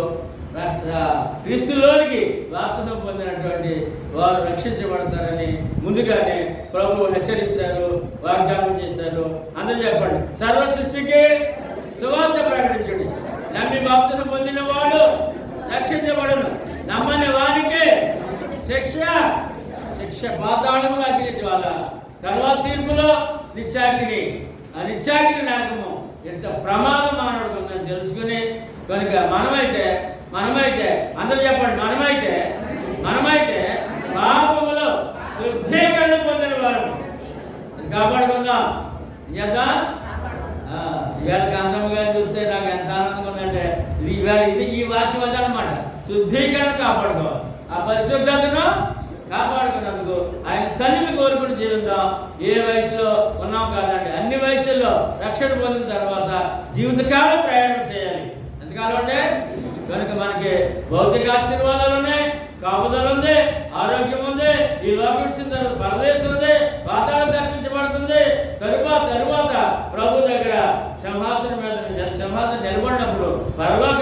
క్రీస్తులోనికి బాప్తిసం పొందినటువంటి వారు రక్షించబడతారని ముందుగానే ప్రభువు హెచ్చరించారు, వాగ్దానం చేశారు. అందరూ చెప్పండి, సర్వ సృష్టికి సువార్త ప్రకటించండి. నమ్మి బాప్తిసం పొందిన వాడు రక్షించబడును, నమ్మని వారికి శిక్ష పాతాళము అగ్ని జ్వాల, తర్వాత తీర్పులో నిత్యాగ్ని. ఆ నిత్యాగ్ని నాకము ఎంత ప్రమాదం మానవుడికి ఉందని తెలుసుకుని, కనుక మనమైతే అందరూ చెప్పండి, మనమైతే పాపములో శుద్ధీకరణ పొందిన వారు కాపాడుకుందాం. చేద్దాం. ఇవాళ కాంతమ్మ చూస్తే నాకు ఎంత ఆనందంగా ఉందంటే, ఈ వాక్యం వద్దనమాట. శుద్ధీకరణ కాపాడుకోవాలి, ఆ పరిశుద్ధతను కాపాడుకున్నందుకు ఆయన సన్నిధి కోరుకుని జీవిద్దాం. ఏ వయసులో ఉన్నాం కాదండి, అన్ని వయసుల్లో రక్షణ పొందిన తర్వాత జీవితకాలం ప్రయాణం చేయాలి. ఎంతకాలం అంటే కనుక మనకి భౌతిక ఆశీర్వాదాలు ఉన్నాయి, కాపుదలు ఉంది, ఆరోగ్యం ఉంది, ఈ లోకం ఇచ్చిన తర్వాత పరదేశం ఉంది, పాతాళం తప్పించబడుతుంది, తరువాత ప్రభు దగ్గర సింహాసనం మీద నిలబడినప్పుడు పరలోక